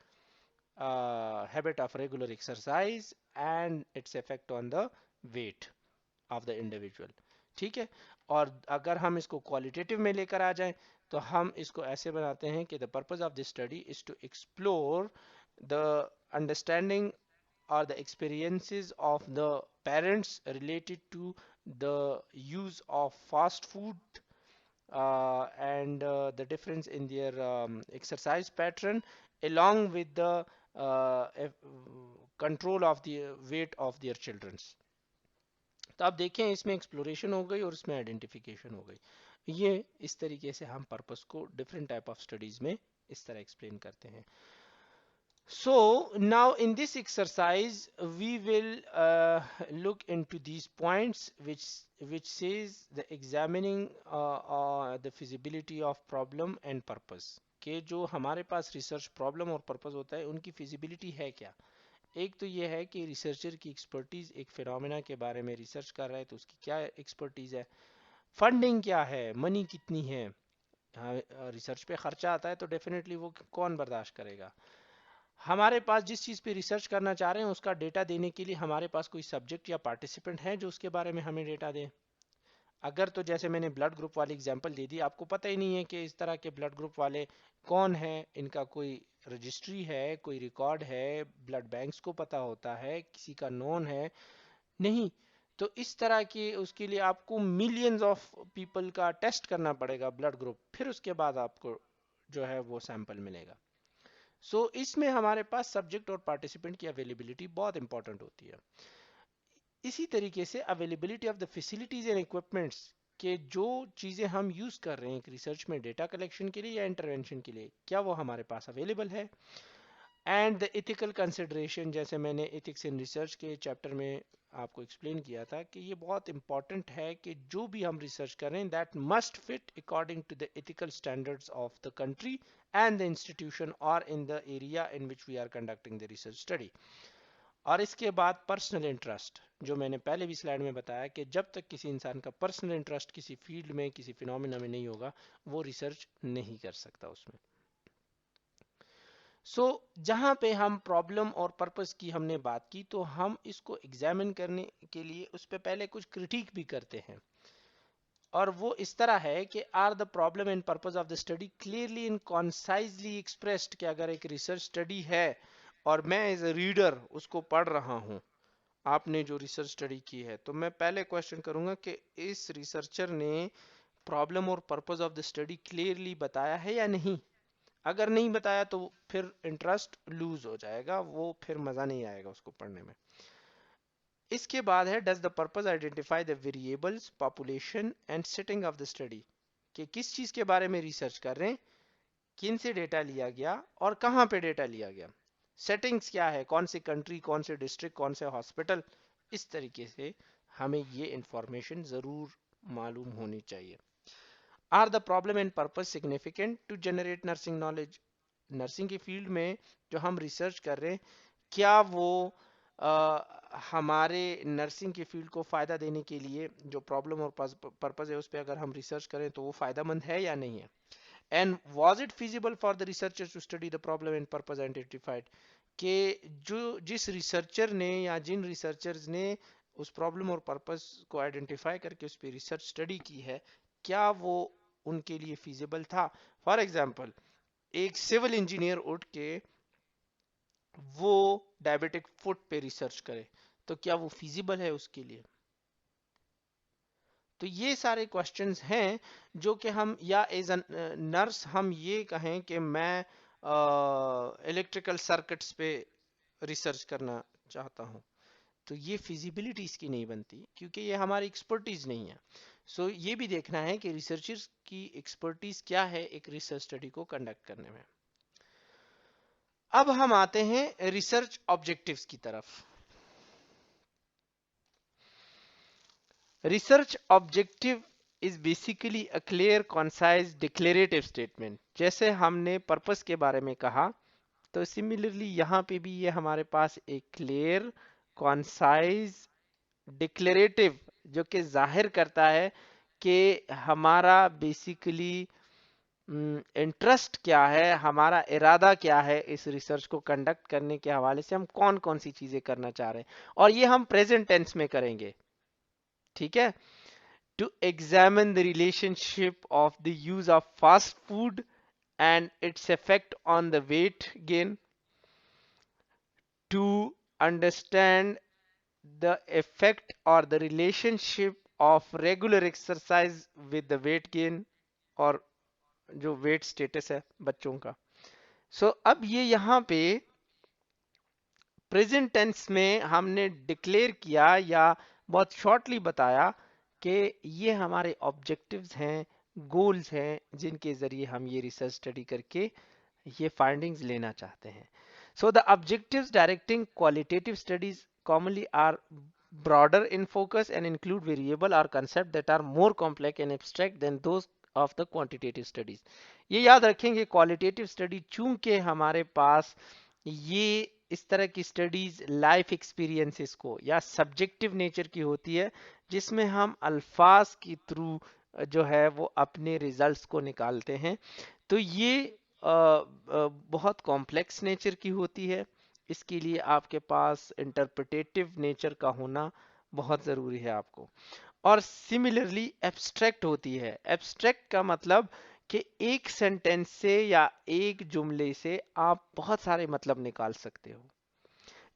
habit of regular exercise and its effect on the weight of the individual, ठीक है। और अगर हम इसको क्वालिटेटिव में लेकर आ जाएं तो हम इसको ऐसे बनाते हैं कि the purpose of this study is to explore the understanding or the experiences of the parents related to the use of fast food, and the difference in their exercise pattern along with the control of the weight of their children। तो आप देखें इसमें exploration हो गई और इसमें identification हो गई। ये इस तरीके से हम पर्पस को डिफरेंट टाइप ऑफ स्टडीज में इस तरह एक्सप्लेन करते हैं। So now in this exercise we will look into these points which says the examining the feasibility of problem and purpose, कि जो हमारे पास रिसर्च प्रॉब्लम और पर्पस होता है उनकी फिजिबिलिटी है क्या। एक तो ये है कि रिसर्चर की एक्सपर्टीज एक फिनोमेना के बारे में रिसर्च कर रहा है तो उसकी क्या एक्सपर्टीज है, फंडिंग क्या है, मनी कितनी है। रिसर्च पे खर्चा आता है तो डेफिनेटली वो कौन बर्दाश्त करेगा। हमारे पास जिस चीज़ पे रिसर्च करना चाह रहे हैं उसका डेटा देने के लिए हमारे पास कोई सब्जेक्ट या पार्टिसिपेंट है जो उसके बारे में हमें डेटा दे। अगर तो जैसे मैंने ब्लड ग्रुप वाली एग्जांपल दे दी, आपको पता ही नहीं है कि इस तरह के ब्लड ग्रुप वाले कौन है, इनका कोई रजिस्ट्री है, कोई रिकॉर्ड है, ब्लड बैंक्स को पता होता है, किसी का नोन है नहीं, तो इस तरह के उसके लिए आपको मिलियंस ऑफ पीपल का टेस्ट करना पड़ेगा ब्लड ग्रुप, फिर उसके बाद आपको जो है वो सैंपल मिलेगा। इसमें हमारे पास सब्जेक्ट और पार्टिसिपेंट की अवेलेबिलिटी बहुत इंपॉर्टेंट होती है। इसी तरीके से availability of the facilities and equipments, के जो चीज़ें हम यूज़ कर रहे हैं रिसर्च में डेटा कलेक्शन के लिए या इंटरवेंशन के लिए, क्या वो हमारे पास अवेलेबल है। एंड द इथिकल कंसिडरेशन, जैसे मैंने एथिक्स इन रिसर्च के चैप्टर में आपको एक्सप्लेन किया था कि ये बहुत इंपॉर्टेंट है कि जो भी हम रिसर्च करें that must fit according to the ethical standards of the country and the institution और in the area in which we are conducting the research study. और इसके बाद पर्सनल इंटरेस्ट, जो मैंने पहले भी स्लाइड में बताया कि जब तक किसी इंसान का पर्सनल इंटरेस्ट किसी फील्ड में, किसी फिनोमिना में नहीं होगा, वो रिसर्च नहीं कर सकता उसमें। जहां पे हम प्रॉब्लम और पर्पस की हमने बात की, तो हम इसको एग्जामिन करने के लिए उस पर पहले कुछ क्रिटिक भी करते हैं, और वो इस तरह है कि are the problem and purpose of the study clearly and concisely expressed, कि अगर एक रिसर्च स्टडी है और मैं एज ए रीडर उसको पढ़ रहा हूँ, आपने जो रिसर्च स्टडी की है, तो मैं पहले क्वेश्चन करूंगा कि इस रिसर्चर ने प्रॉब्लम और purpose of the study clearly बताया है या नहीं। अगर नहीं बताया तो फिर इंटरेस्ट लूज हो जाएगा, वो फिर मजा नहीं आएगा उसको पढ़ने में। इसके बाद है does the purpose identify the variables, population and setting of the study, कि किस चीज के बारे में रिसर्च कर रहे हैं, किन से डेटा लिया गया और कहाँ पे डेटा लिया गया, सेटिंग्स क्या है, कौन सी कंट्री, कौन से डिस्ट्रिक्ट, कौन से हॉस्पिटल। इस तरीके से हमें ये इंफॉर्मेशन जरूर मालूम होनी चाहिए। Are the problem and purpose significant to generate nursing knowledge, nursing की फील्ड में जो हम रिसर्च कर रहे हैं, क्या वो हमारे नर्सिंग की फील्ड को फ़ायदा देने के लिए जो प्रॉब्लम और पर्पस है उस पर अगर हम रिसर्च करें तो वो फ़ायदेमंद है या नहीं है। And was it feasible for the researchers to study the problem and purpose identified, कि जो जिस रिसर्चर ने या जिन रिसर्चर्स ने उस प्रॉब्लम और पर्पस को आइडेंटिफाई करके उस पर रिसर्च स्टडी की है, क्या वो उनके लिए फिजिबल था। फॉर एग्जाम्पल, एक सिविल इंजीनियर उठ के वो डायबिटिक फुट पे रिसर्च करे, तो क्या वो फिजिबल है उसके लिए? तो ये सारे क्वेश्चंस हैं जो कि हम, या एज नर्स हम ये कहें कि मैं इलेक्ट्रिकल सर्किट्स पे रिसर्च करना चाहता हूँ, तो ये फिजिबिलिटी इसकी नहीं बनती क्योंकि ये हमारी एक्सपर्टीज नहीं है। सो ये भी देखना है कि रिसर्चर्स की एक्सपर्टीज क्या है एक रिसर्च स्टडी को कंडक्ट करने में। अब हम आते हैं रिसर्च ऑब्जेक्टिव्स की तरफ। Research objective is basically a clear concise declarative statement. जैसे हमने पर्पस के बारे में कहा, तो सिमिलरली यहाँ पे भी ये हमारे पास एक क्लियर कॉन्साइज डिक्लेरेटिव जो कि जाहिर करता है कि हमारा बेसिकली इंटरेस्ट क्या है, हमारा इरादा क्या है इस रिसर्च को कंडक्ट करने के हवाले से, हम कौन कौन सी चीजें करना चाह रहे हैं, और ये हम प्रेजेंट टेंस में करेंगे। ठीक है, to examine the relationship of the use of fast food and its effect on the weight gain, to understand the effect or the relationship of regular exercise with the weight gain, और जो wait status है बच्चों का। अब ये यहाँ पे present tense में हमने डिक्लेयर किया या बहुत शॉर्टली बताया कि ये हमारे ऑब्जेक्टिव्स हैं, गोल्स हैं, जिनके जरिए हम ये रिसर्च स्टडी करके ये फाइंडिंग्स लेना चाहते हैं। So the objectives directing qualitative studies commonly are broader in focus and include variable or concept that are more complex and abstract than those of the quantitative studies। ये याद रखेंगे, qualitative study चूंकि हमारे पास ये इस तरह की स्टडीज लाइफ एक्सपीरियंसेस को या सब्जेक्टिव नेचर की होती है, जिसमें हम अल्फाज के थ्रू जो है वो अपने रिजल्ट्स को निकालते हैं, तो ये बहुत कॉम्प्लेक्स नेचर की होती है। इसके लिए आपके पास इंटरप्रिटेटिव नेचर का होना बहुत ज़रूरी है आपको। और सिमिलरली एब्स्ट्रैक्ट होती है। एब्स्ट्रैक्ट का मतलब कि एक सेंटेंस से या एक जुमले से आप बहुत सारे मतलब निकाल सकते हो,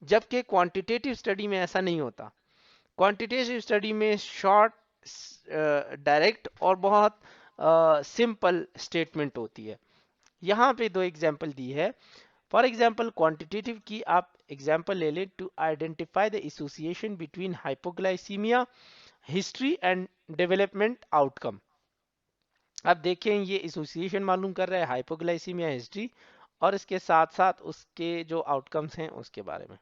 जबकि क्वांटिटेटिव स्टडी में ऐसा नहीं होता। क्वांटिटेटिव स्टडी में शॉर्ट, डायरेक्ट और बहुत सिंपल स्टेटमेंट होती है। यहाँ पे दो एग्जाम्पल दी है। फॉर एग्जाम्पल, क्वांटिटेटिव की आप एग्जाम्पल ले लें, to identify the association between hypoglycaemia history and development outcome. अब देखें, ये एसोसिएशन मालूम कर रहा है हाइपोग्लाइसीमिया हिस्ट्री और इसके साथ साथ उसके जो आउटकम्स हैं उसके बारे में।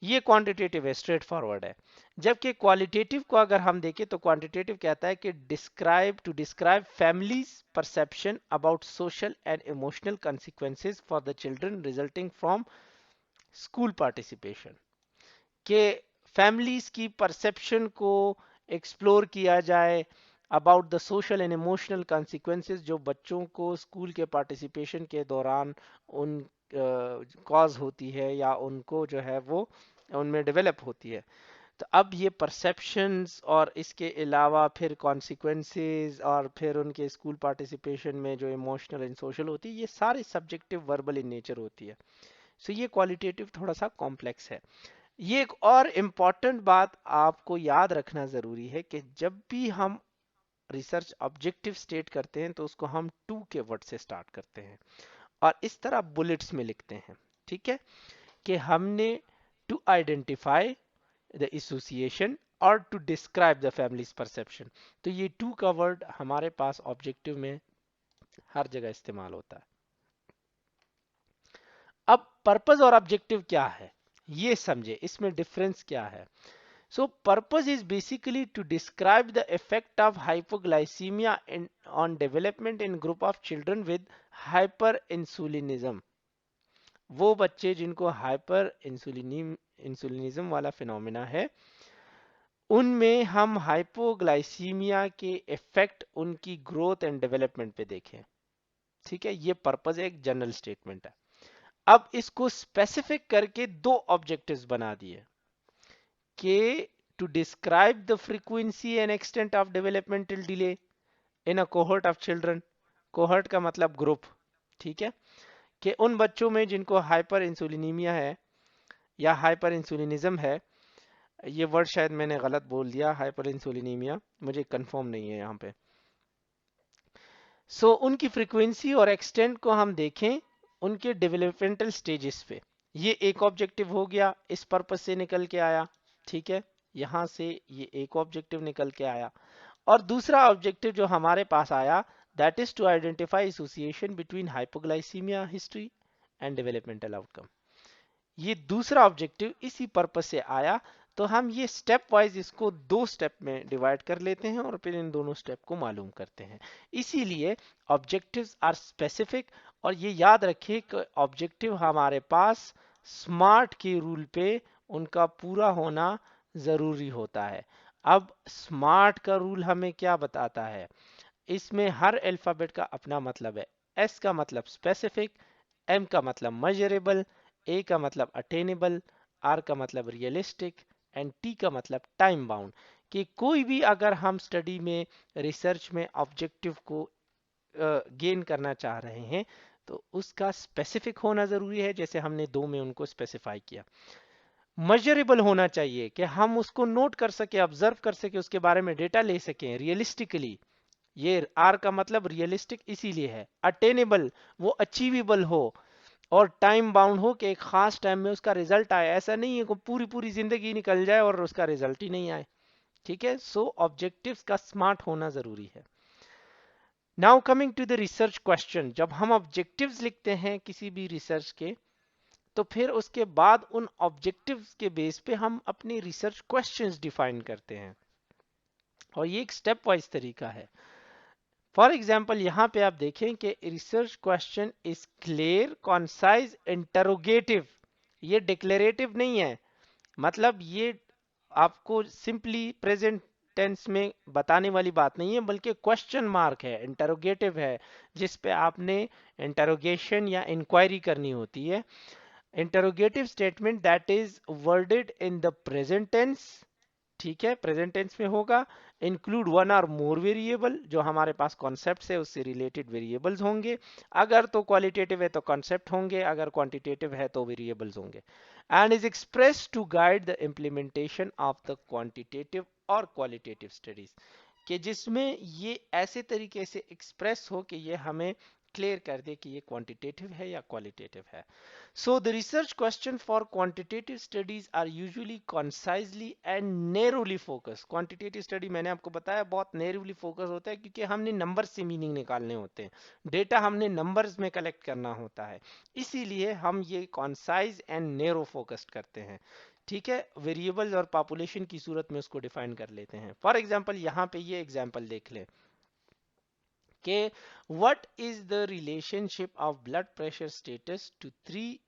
ये क्वांटिटेटिव है, स्ट्रेट फॉरवर्ड है। जबकि क्वालिटेटिव को अगर हम देखें तो क्वांटिटेटिव कहता है कि describe families perception about social and emotional consequences for the children resulting from school participation. के फैमिलीज की परसेप्शन को एक्सप्लोर किया जाए about the social and emotional consequences जो बच्चों को स्कूल के पार्टिसिपेशन के दौरान उन कॉज होती है या उनको जो है वो उनमें डेवलप होती है। तो अब ये परसेप्शंस और इसके अलावा फिर कॉन्सिक्वेंसेस और फिर उनके स्कूल पार्टिसिपेशन में जो इमोशनल एंड सोशल होती है, ये सारे सब्जेक्टिव वर्बल इन नेचर होती है। सो ये क्वालिटेटिव थोड़ा सा कॉम्प्लेक्स है। ये एक और इम्पॉर्टेंट बात आपको याद रखना ज़रूरी है कि जब भी हम रिसर्च ऑब्जेक्टिव स्टेट करते हैं तो उसको हम टू के वर्ड से स्टार्ट करते हैं और इस तरह बुलेट्स में लिखते हैं। ठीक है, कि हमने टू आइडेंटिफाई द एसोसिएशन और to describe the families perception. तो ये टू का वर्ड हमारे पास ऑब्जेक्टिव में हर जगह इस्तेमाल होता है। अब पर्पस और ऑब्जेक्टिव क्या है ये समझे, इसमें डिफरेंस क्या है। So purpose is basically to describe the effect of hypoglycemia on development in group of children with hyperinsulinism। वो बच्चे जिनको हाइपर इंसुलिनिज्म वाला फिनोमिना है, उनमें हम हाइपोग्लाइसीमिया के इफेक्ट उनकी ग्रोथ एंड डेवलपमेंट पे देखें। ठीक है, ये पर्पस एक जनरल स्टेटमेंट है। अब इसको स्पेसिफिक करके दो ऑब्जेक्टिव्स बना दिए कि to describe the frequency and extent of developmental delay in a cohort of children, cohort का मतलब ग्रुप, ठीक है, कि उन बच्चों में जिनको हाइपर इंसुलिनीमिया है या हाइपर इंसुलिनिज्म है, ये वर्ड शायद मैंने गलत बोल दिया, हाइपर इंसुलिनीमिया, मुझे कंफर्म नहीं है यहाँ पे। सो उनकी फ्रीक्वेंसी और एक्सटेंट को हम देखें उनके डेवलपमेंटल स्टेजेस पे। ये एक ऑब्जेक्टिव हो गया, इस पर्पस से निकल के आया, ठीक है, यहाँ से ये एक ऑब्जेक्टिव निकल के आया। और दूसरा ऑब्जेक्टिव जो हमारे पास आया, that is to identify association between hypoglycaemia history and developmental outcome. ये दूसरा ऑब्जेक्टिव इसी पर्पस से आया, तो हम ये स्टेप वाइज इसको दो स्टेप में डिवाइड कर लेते हैं और फिर इन दोनों स्टेप को मालूम करते हैं। इसीलिए ऑब्जेक्टिव्स आर स्पेसिफिक, और ये याद रखिए कि ऑब्जेक्टिव हमारे पास स्मार्ट के रूल पे उनका पूरा होना जरूरी होता है। अब स्मार्ट का रूल हमें क्या बताता है, इसमें हर अल्फाबेट का अपना मतलब है। एस का मतलब स्पेसिफिक, एम का मतलब मेजरेबल, ए का मतलब अटेनेबल, आर का मतलब रियलिस्टिक एंड टी का मतलब टाइम बाउंड। कि कोई भी अगर हम स्टडी में, रिसर्च में ऑब्जेक्टिव को गेन करना चाह रहे हैं तो उसका स्पेसिफिक होना जरूरी है, जैसे हमने दो में उनको स्पेसिफाई किया। मेजरेबल होना चाहिए कि हम उसको नोट कर सके, ऑब्जर्व कर सके, उसके बारे में डेटा ले सकें रियलिस्टिकली। ये आर का मतलब रियलिस्टिक इसीलिए है। अटेनेबल, वो अचीवेबल हो, और टाइम बाउंड हो कि एक खास टाइम में उसका रिजल्ट आए। ऐसा नहीं है कि पूरी पूरी जिंदगी निकल जाए और उसका रिजल्ट ही नहीं आए, ठीक है। सो ऑब्जेक्टिव्स का स्मार्ट होना जरूरी है। Now coming to the research question, जब हम ऑब्जेक्टिव्स लिखते हैं किसी भी रिसर्च के, तो फिर उसके बाद उन ऑब्जेक्टिव्स के बेस पे हम अपनी रिसर्च क्वेश्चंस डिफाइन करते हैं, और ये एक स्टेप वाइज तरीका है। फॉर एग्जाम्पल यहाँ पे आप देखें कि research question is clear, concise, interrogative. ये डिक्लेरेटिव नहीं है, मतलब ये आपको सिंपली प्रेजेंट टेंस में बताने वाली बात नहीं है, बल्कि क्वेश्चन मार्क है, इंटरोगेटिव है, जिस पे आपने इंटरोगेशन या इंक्वायरी करनी होती है। Interrogative statement that is worded in the present tense, ठीक है, प्रेजेंट टेंस में होगा। इंक्लूड वन और मोर वेरिएबल, जो हमारे पास कॉन्सेप्ट है उससे रिलेटेड वेरिएबल्स होंगे। अगर तो क्वालिटेटिव है तो कॉन्सेप्ट होंगे, अगर क्वांटिटेटिव है तो वेरिएबल्स होंगे। And is express to guide the implementation of the quantitative और क्वालिटेटिव स्टडीज, कि जिसमें ये ऐसे तरीके से एक्सप्रेस हो कि ये हमें क्लियर कर दे कि ये क्वांटिटेटिव है या क्वालिटेटिव है। So the research question for quantitative studies are usually concisely and narrowly focused. Quantitative study मैंने आपको बताया बहुत narrowly focus होता है, क्योंकि हमने numbers से meaning निकालने होते हैं, डेटा हमने numbers में collect करना होता है, इसीलिए हम ये concise and narrow focused करते हैं, ठीक है। वेरिएबल्स और पॉपुलेशन की सूरत में उसको डिफाइन कर लेते हैं। फॉर एग्जांपल यहाँ पे ये एग्जांपल देख लें कि what is the relationship of blood pressure status to three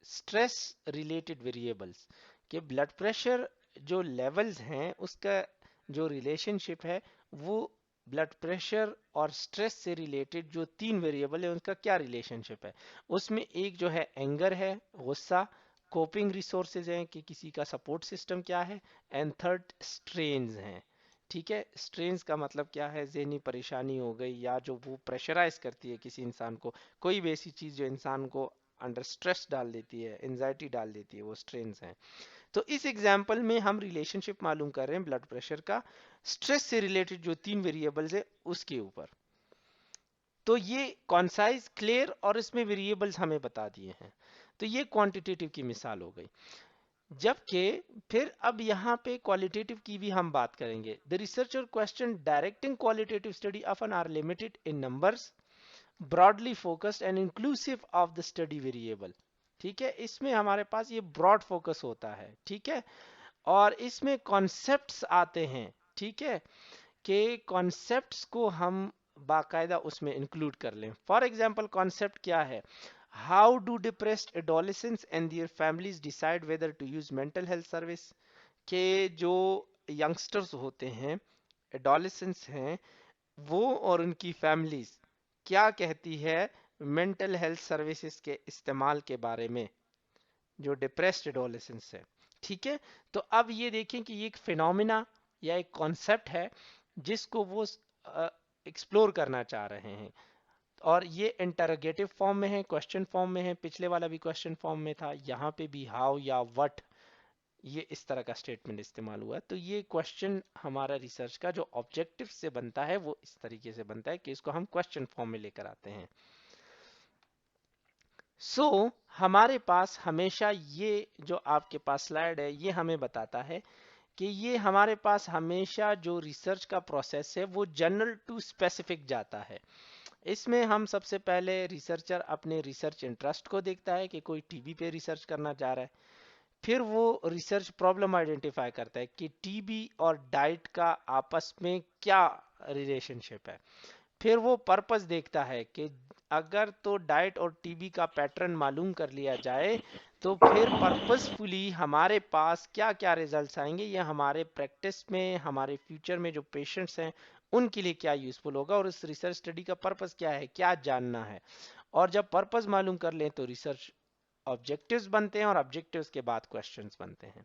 stress related variables, के ब्लड प्रेशर जो लेवल्स हैं उसका जो रिलेशनशिप है, वो ब्लड प्रेशर और स्ट्रेस से रिलेटेड जो तीन वेरिएबल है उनका क्या रिलेशनशिप है। उसमें एक जो है एंगर है, गुस्सा, कोपिंग रिसोर्सेज हैं कि किसी का सपोर्ट सिस्टम क्या है, एंड थर्ड स्ट्रेन्स हैं, ठीक है। स्ट्रेन्स का मतलब क्या है, ज़हनी परेशानी हो गई, या जो वो प्रेशराइज करती है किसी इंसान को, कोई भी ऐसी चीज़ जो इंसान को अंडर स्ट्रेस डाल देती है, एंजाइटी डाल देती है, वो स्ट्रेन्स हैं। तो इस एग्जाम्पल में हम रिलेशनशिप मालूम कर रहे हैं ब्लड प्रेशर का स्ट्रेस से रिलेटेड जो तीन वेरिएबल्स है उसके ऊपर। तो ये कॉन्साइज, क्लियर, और इसमें वेरिएबल्स हमें बता दिए हैं। तो ये क्वांटिटेटिव की मिसाल हो गई। जबकि फिर अब यहाँ पे क्वालिटेटिव की भी हम बात करेंगे। The researcher question directing qualitative study often are limited in numbers, broadly focused and inclusive of the study variable, ठीक है। इसमें हमारे पास ये ब्रॉड फोकस होता है, ठीक है, और इसमें कॉन्सेप्ट्स आते हैं, ठीक है, कि कॉन्सेप्ट्स को हम बाकायदा उसमें इंक्लूड कर लें। फॉर एग्जांपल कॉन्सेप्ट क्या है, how do depressed adolescents and their families decide whether to use mental health service, के जो यंगस्टर्स होते हैं, एडोलेसेंट्स हैं, वो और उनकी फैमिलीज क्या कहती है मेंटल हेल्थ सर्विसेज के इस्तेमाल के बारे में, जो डिप्रेस्ड एडोलेसेंस है, ठीक है। तो अब ये देखें कि ये एक फिनोमिना या एक कॉन्सेप्ट है जिसको वो एक्सप्लोर करना चाह रहे हैं। और ये इंटरोगेटिव फॉर्म में है, क्वेश्चन फॉर्म में है, पिछले वाला भी क्वेश्चन फॉर्म में था, यहाँ पे भी हाउ या व्हाट, ये इस तरह का स्टेटमेंट इस्तेमाल हुआ है। तो ये क्वेश्चन हमारा रिसर्च का जो ऑब्जेक्टिव से बनता है वो इस तरीके से बनता है कि इसको हम क्वेश्चन फॉर्म में लेकर आते हैं। हमारे पास हमेशा ये जो आपके पास स्लाइड है ये हमें बताता है कि ये हमारे पास हमेशा जो रिसर्च का प्रोसेस है वो जनरल टू स्पेसिफिक जाता है। इसमें हम सबसे पहले रिसर्चर अपने रिसर्च इंटरेस्ट को देखता है कि कोई टीबी पे रिसर्च करना चाह रहा है, फिर वो रिसर्च प्रॉब्लम आइडेंटिफाई करता है कि टीबी और डाइट का आपस में क्या रिलेशनशिप है, फिर वो पर्पस देखता है कि अगर तो डाइट और टीबी का पैटर्न मालूम कर लिया जाए तो फिर पर्पसफुली हमारे पास क्या क्या रिजल्ट्स आएंगे, ये हमारे प्रैक्टिस में, हमारे फ्यूचर में जो पेशेंट्स हैं उनके लिए क्या यूजफुल होगा, और इस रिसर्च स्टडी का पर्पस क्या है, क्या जानना है। और जब पर्पस मालूम कर लें तो रिसर्च ऑब्जेक्टिव्स बनते हैं, और ऑब्जेक्टिव्स के बाद क्वेश्चंस बनते हैं।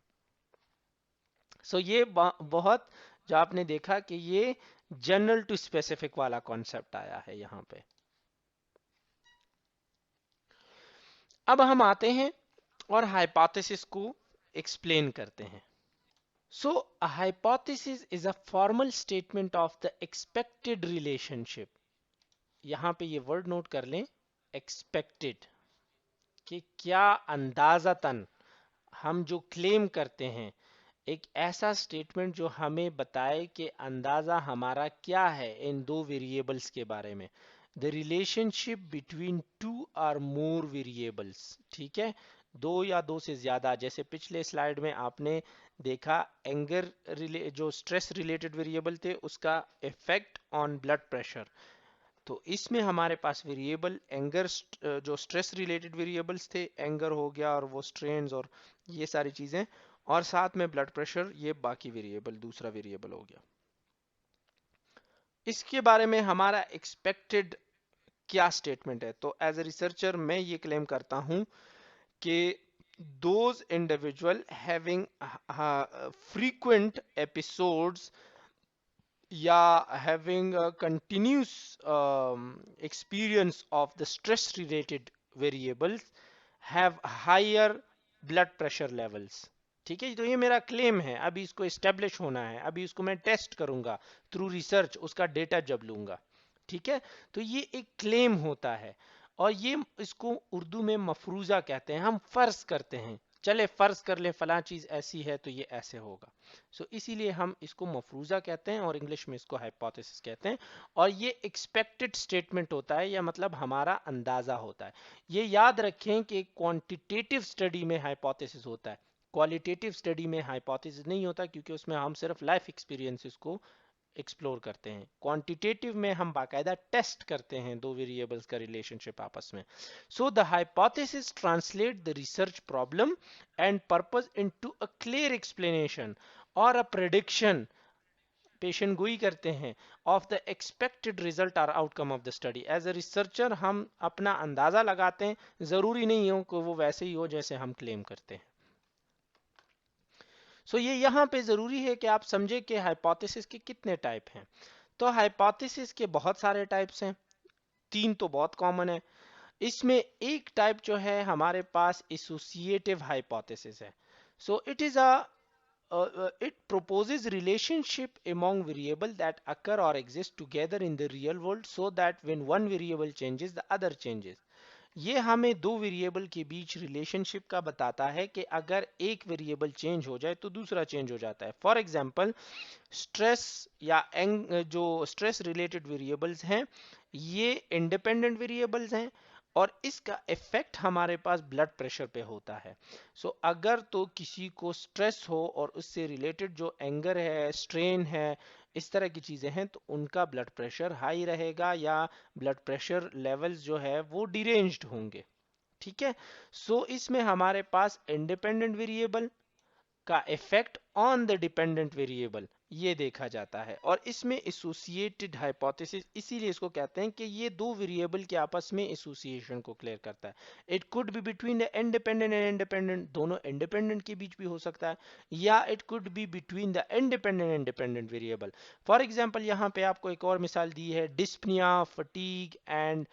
ये बहुत, जो आपने देखा कि ये जनरल टू स्पेसिफिक वाला कॉन्सेप्ट आया है यहाँ पे। अब हम आते हैं और हाइपोथेसिस को एक्सप्लेन करते हैं। A hypothesis is a formal statement of the expected relationship. यहाँ पे ये वर्ड नोट कर लें, expected, कि क्या अंदाजतन हम जो क्लेम करते हैं, एक ऐसा स्टेटमेंट जो हमें बताए कि अंदाजा हमारा क्या है इन दो वेरिएबल्स के बारे में, द रिलेशनशिप बिटवीन टू और मोर वेरिएबल्स। ठीक है, दो या दो से ज्यादा, जैसे पिछले स्लाइड में आपने देखा एंगर जो स्ट्रेस रिलेटेड वेरिएबल थे उसका इफेक्ट ऑन ब्लड प्रेशर, तो इसमें हमारे पास वेरिएबल एंगर, जो स्ट्रेस रिलेटेड वेरिएबल्स थे, एंगर हो गया और वो स्ट्रेन्स और ये सारी चीजें, और साथ में ब्लड प्रेशर, ये बाकी वेरिएबल, दूसरा वेरिएबल हो गया। इसके बारे में हमारा एक्सपेक्टेड क्या स्टेटमेंट है, तो एज ए रिसर्चर मैं ये क्लेम करता हूं कि those individual having frequent episodes या having a continuous experience of the stress related variables have higher blood pressure levels। ठीक है, तो ये मेरा क्लेम है, अभी इसको एस्टेब्लिश होना है, अभी इसको मैं टेस्ट करूंगा थ्रू रिसर्च, उसका डेटा जब लूंगा। ठीक है, तो ये एक क्लेम होता है, और ये इसको उर्दू में मफरूजा कहते हैं। हम फर्ज करते हैं, चले फर्ज कर ले फला चीज ऐसी है तो ये ऐसे होगा। इसीलिए हम इसको मफरूजा कहते हैं और इंग्लिश में इसको हाइपोथेसिस कहते हैं। और ये एक्सपेक्टेड स्टेटमेंट होता है, या मतलब हमारा अंदाजा होता है। ये याद रखें कि क्वांटिटेटिव स्टडी में हाइपोथेसिस होता है, क्वालिटेटिव स्टडी में हाइपोथेसिस नहीं होता, क्योंकि उसमें हम सिर्फ लाइफ एक्सपीरियंसेस को एक्सप्लोर करते हैं। क्वांटिटेटिव में हम बाकायदा टेस्ट करते हैं दो वेरिएबल्स का रिलेशनशिप आपस में। The hypothesis translate the research problem and purpose into a clear explanation और अ प्रेडिक्शन, पेशेंट गोई करते हैं, ऑफ द एक्सपेक्टेड रिजल्ट और outcome of the study. As a researcher हम अपना अंदाजा लगाते हैं, जरूरी नहीं हो कि वो वैसे ही हो जैसे हम क्लेम करते हैं। ये यहाँ पे जरूरी है कि आप समझे कि हाइपोथेसिस के कितने टाइप हैं। तो हाइपोथेसिस के बहुत सारे टाइप्स हैं, तीन तो बहुत कॉमन है। इसमें एक टाइप जो है हमारे पास एसोसिएटिव हाइपोथेसिस है। It is a it proposes relationship among variable that occur or exist together in the real world so that when one variable changes the other changes। ये हमें दो वेरिएबल के बीच रिलेशनशिप का बताता है कि अगर एक वेरिएबल चेंज हो जाए तो दूसरा चेंज हो जाता है। फॉर एग्जांपल स्ट्रेस या जो स्ट्रेस रिलेटेड वेरिएबल्स हैं ये इंडिपेंडेंट वेरिएबल्स हैं, और इसका इफेक्ट हमारे पास ब्लड प्रेशर पे होता है। अगर तो किसी को स्ट्रेस हो और उससे रिलेटेड जो एंगर है, स्ट्रेन है, इस तरह की चीजें हैं, तो उनका ब्लड प्रेशर हाई रहेगा या ब्लड प्रेशर लेवल्स जो है वो डिरेंज्ड होंगे। ठीक है, इसमें हमारे पास इंडिपेंडेंट वेरिएबल का effect on the dependent variable ये देखा जाता है। और इसमें एसोसिएटेड हाइपोथेसिस, इसीलिए इसको कहते हैं कि ये दो वेरिएबल के आपस में एसोसिएशन को क्लियर करता है। It could be between the independent and independent, दोनों इंडिपेंडेंट के बीच भी हो सकता है, या it could be between the independent independent variable. For example यहाँ पे आपको एक और मिसाल दी है, dyspnoea, fatigue and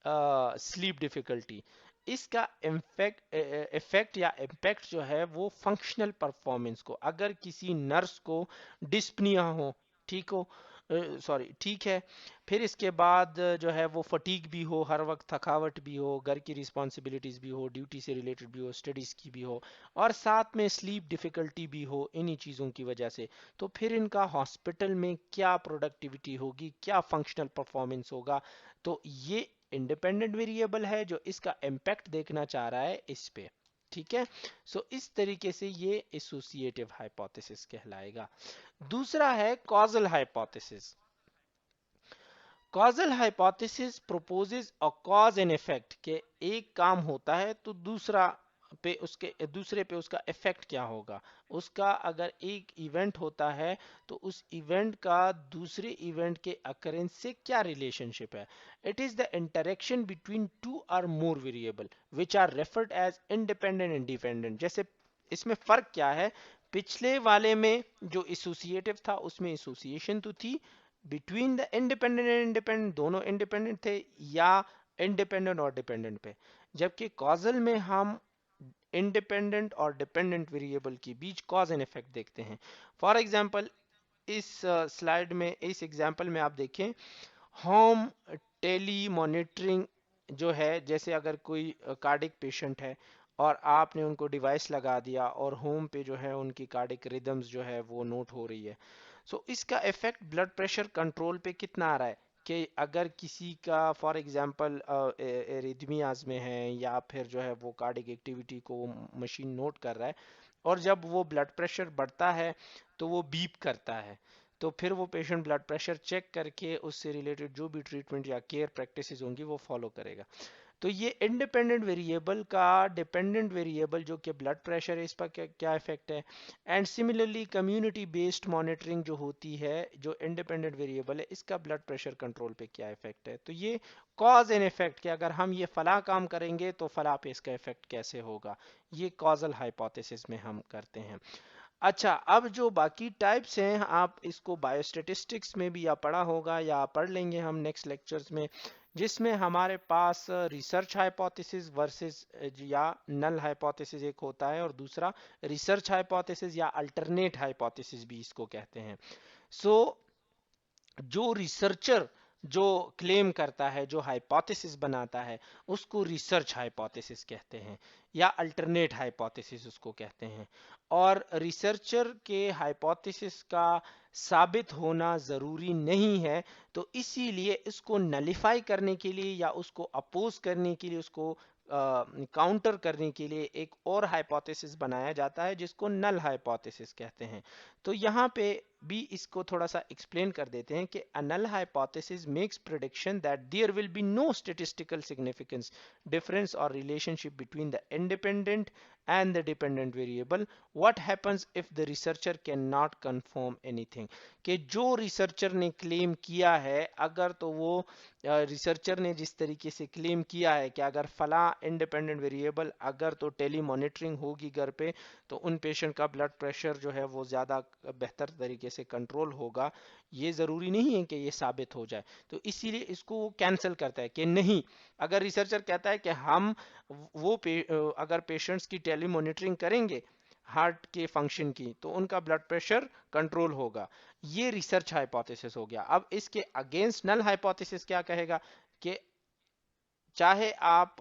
sleep difficulty. इसका इफेक्ट या इम्पैक्ट जो है वो फंक्शनल परफॉर्मेंस को, अगर किसी नर्स को डिस्पनिया हो, ठीक हो, सॉरी ठीक है, फिर इसके बाद जो है वो फटीग भी हो, हर वक्त थकावट भी हो, घर की रिस्पॉन्सिबिलिटीज भी हो, ड्यूटी से रिलेटेड भी हो, स्टडीज की भी हो, और साथ में स्लीप डिफिकल्टी भी हो इन्हीं चीज़ों की वजह से, तो फिर इनका हॉस्पिटल में क्या प्रोडक्टिविटी होगी, क्या फंक्शनल परफॉर्मेंस होगा। तो ये इंडिपेंडेंट वेरिएबल है जो इसका इम्पैक्ट देखना चाह रहा है इस पे, ठीक है। सो इस तरीके से ये एसोसिएटिव हाइपोथेसिस कहलाएगा। दूसरा है causal hypothesis. Causal hypothesis purposes a cause and effect, के एक काम होता है तो दूसरे पे उसका इफेक्ट क्या होगा। उसका अगर एक इवेंट होता है तो उस इवेंट का दूसरे इवेंट के अकरेंस से क्या रिलेशनशिप है। It is the interaction between two और more variable which are referred as independent independent. जैसे इसमें फर्क क्या है, पिछले वाले में जो एसोसिएटिव था उसमें एसोसिएशन तो थी between the independent and independent, दोनों इंडिपेंडेंट थे, या इंडिपेंडेंट और डिपेंडेंट पे, जबकि कॉजल में हम इंडिपेंडेंट और डिपेंडेंट वेरिएबल के बीच कॉज एंड इफेक्ट देखते हैं। फॉर एग्जांपल इस स्लाइड में, इस एग्जांपल में आप देखें, होम टेली मॉनिटरिंग जो है, जैसे अगर कोई कार्डिक पेशेंट है और आपने उनको डिवाइस लगा दिया और होम पे जो है उनकी कार्डिक रिदम्स जो है वो नोट हो रही है। सो इसका इफेक्ट ब्लड प्रेशर कंट्रोल पे कितना आ रहा है, कि अगर किसी का फॉर एग्जांपल एरिथमियाज में है, या फिर जो है वो कार्डिक एक्टिविटी को मशीन नोट कर रहा है, और जब वो ब्लड प्रेशर बढ़ता है तो वो बीप करता है, तो फिर वो पेशेंट ब्लड प्रेशर चेक करके उससे रिलेटेड जो भी ट्रीटमेंट या केयर प्रैक्टिसेस होंगी वो फॉलो करेगा। तो ये इंडिपेंडेंट वेरिएबल का डिपेंडेंट वेरिएबल जो कि ब्लड प्रेशर है, इस पर क्या क्या इफेक्ट है। And similarly community based monitoring जो होती है, जो इंडिपेंडेंट वेरिएबल है, इसका ब्लड प्रेशर कंट्रोल पे क्या इफेक्ट है। तो ये कॉज एंड इफेक्ट, कि अगर हम ये फला काम करेंगे तो फला पे इसका इफेक्ट कैसे होगा, ये कॉजल हाइपोथेसिस में हम करते हैं। अच्छा, अब जो बाकी टाइप्स हैं आप इसको बायोस्टेटिस्टिक्स में भी या पढ़ा होगा या पढ़ लेंगे हम नेक्स्ट लेक्चर्स में, जिसमें हमारे पास रिसर्च हाइपोथेसिस वर्सेस या नल हाइपोथेसिस एक होता है, और दूसरा रिसर्च हाइपोथेसिस या अल्टरनेट हाइपोथेसिस भी इसको कहते हैं। सो जो रिसर्चर जो क्लेम करता है, जो हाइपोथेसिस बनाता है, उसको रिसर्च हाइपोथेसिस कहते हैं, या अल्टरनेट हाइपोथेसिस उसको कहते हैं। और रिसर्चर के हाइपोथेसिस का साबित होना ज़रूरी नहीं है, तो इसीलिए इसको नलिफाई करने के लिए या उसको अपोज करने के लिए, उसको काउंटर करने के लिए एक और हाइपोथेसिस बनाया जाता है जिसको नल हाइपोथेसिस कहते हैं। तो यहाँ पे भी इसको थोड़ा सा एक्सप्लेन कर देते हैं कि a null hypothesis makes prediction that there will be no statistical significance difference or relationship between the independent and the dependent variable. What happens if the researcher cannot confirm anything, कि जो researcher ने claim किया है, अगर तो वो researcher ने जिस तरीके से क्लेम किया है कि अगर फला इंडिपेंडेंट वेरिएबल अगर तो टेली मॉनिटरिंग होगी घर पे, तो उन पेशेंट का ब्लड प्रेशर जो है वो ज़्यादा बेहतर तरीके से कंट्रोल होगा, ये ज़रूरी नहीं है कि ये साबित हो जाए। तो इसीलिए इसको वो कैंसिल करता है कि नहीं, अगर रिसर्चर कहता है कि हम अगर पेशेंट्स की टेली मॉनिटरिंग करेंगे हार्ट के फंक्शन की, तो उनका ब्लड प्रेशर कंट्रोल होगा, ये रिसर्च हाइपोथेसिस हो गया। अब इसके अगेंस्ट नल हाइपोथेसिस क्या कहेगा, कि चाहे आप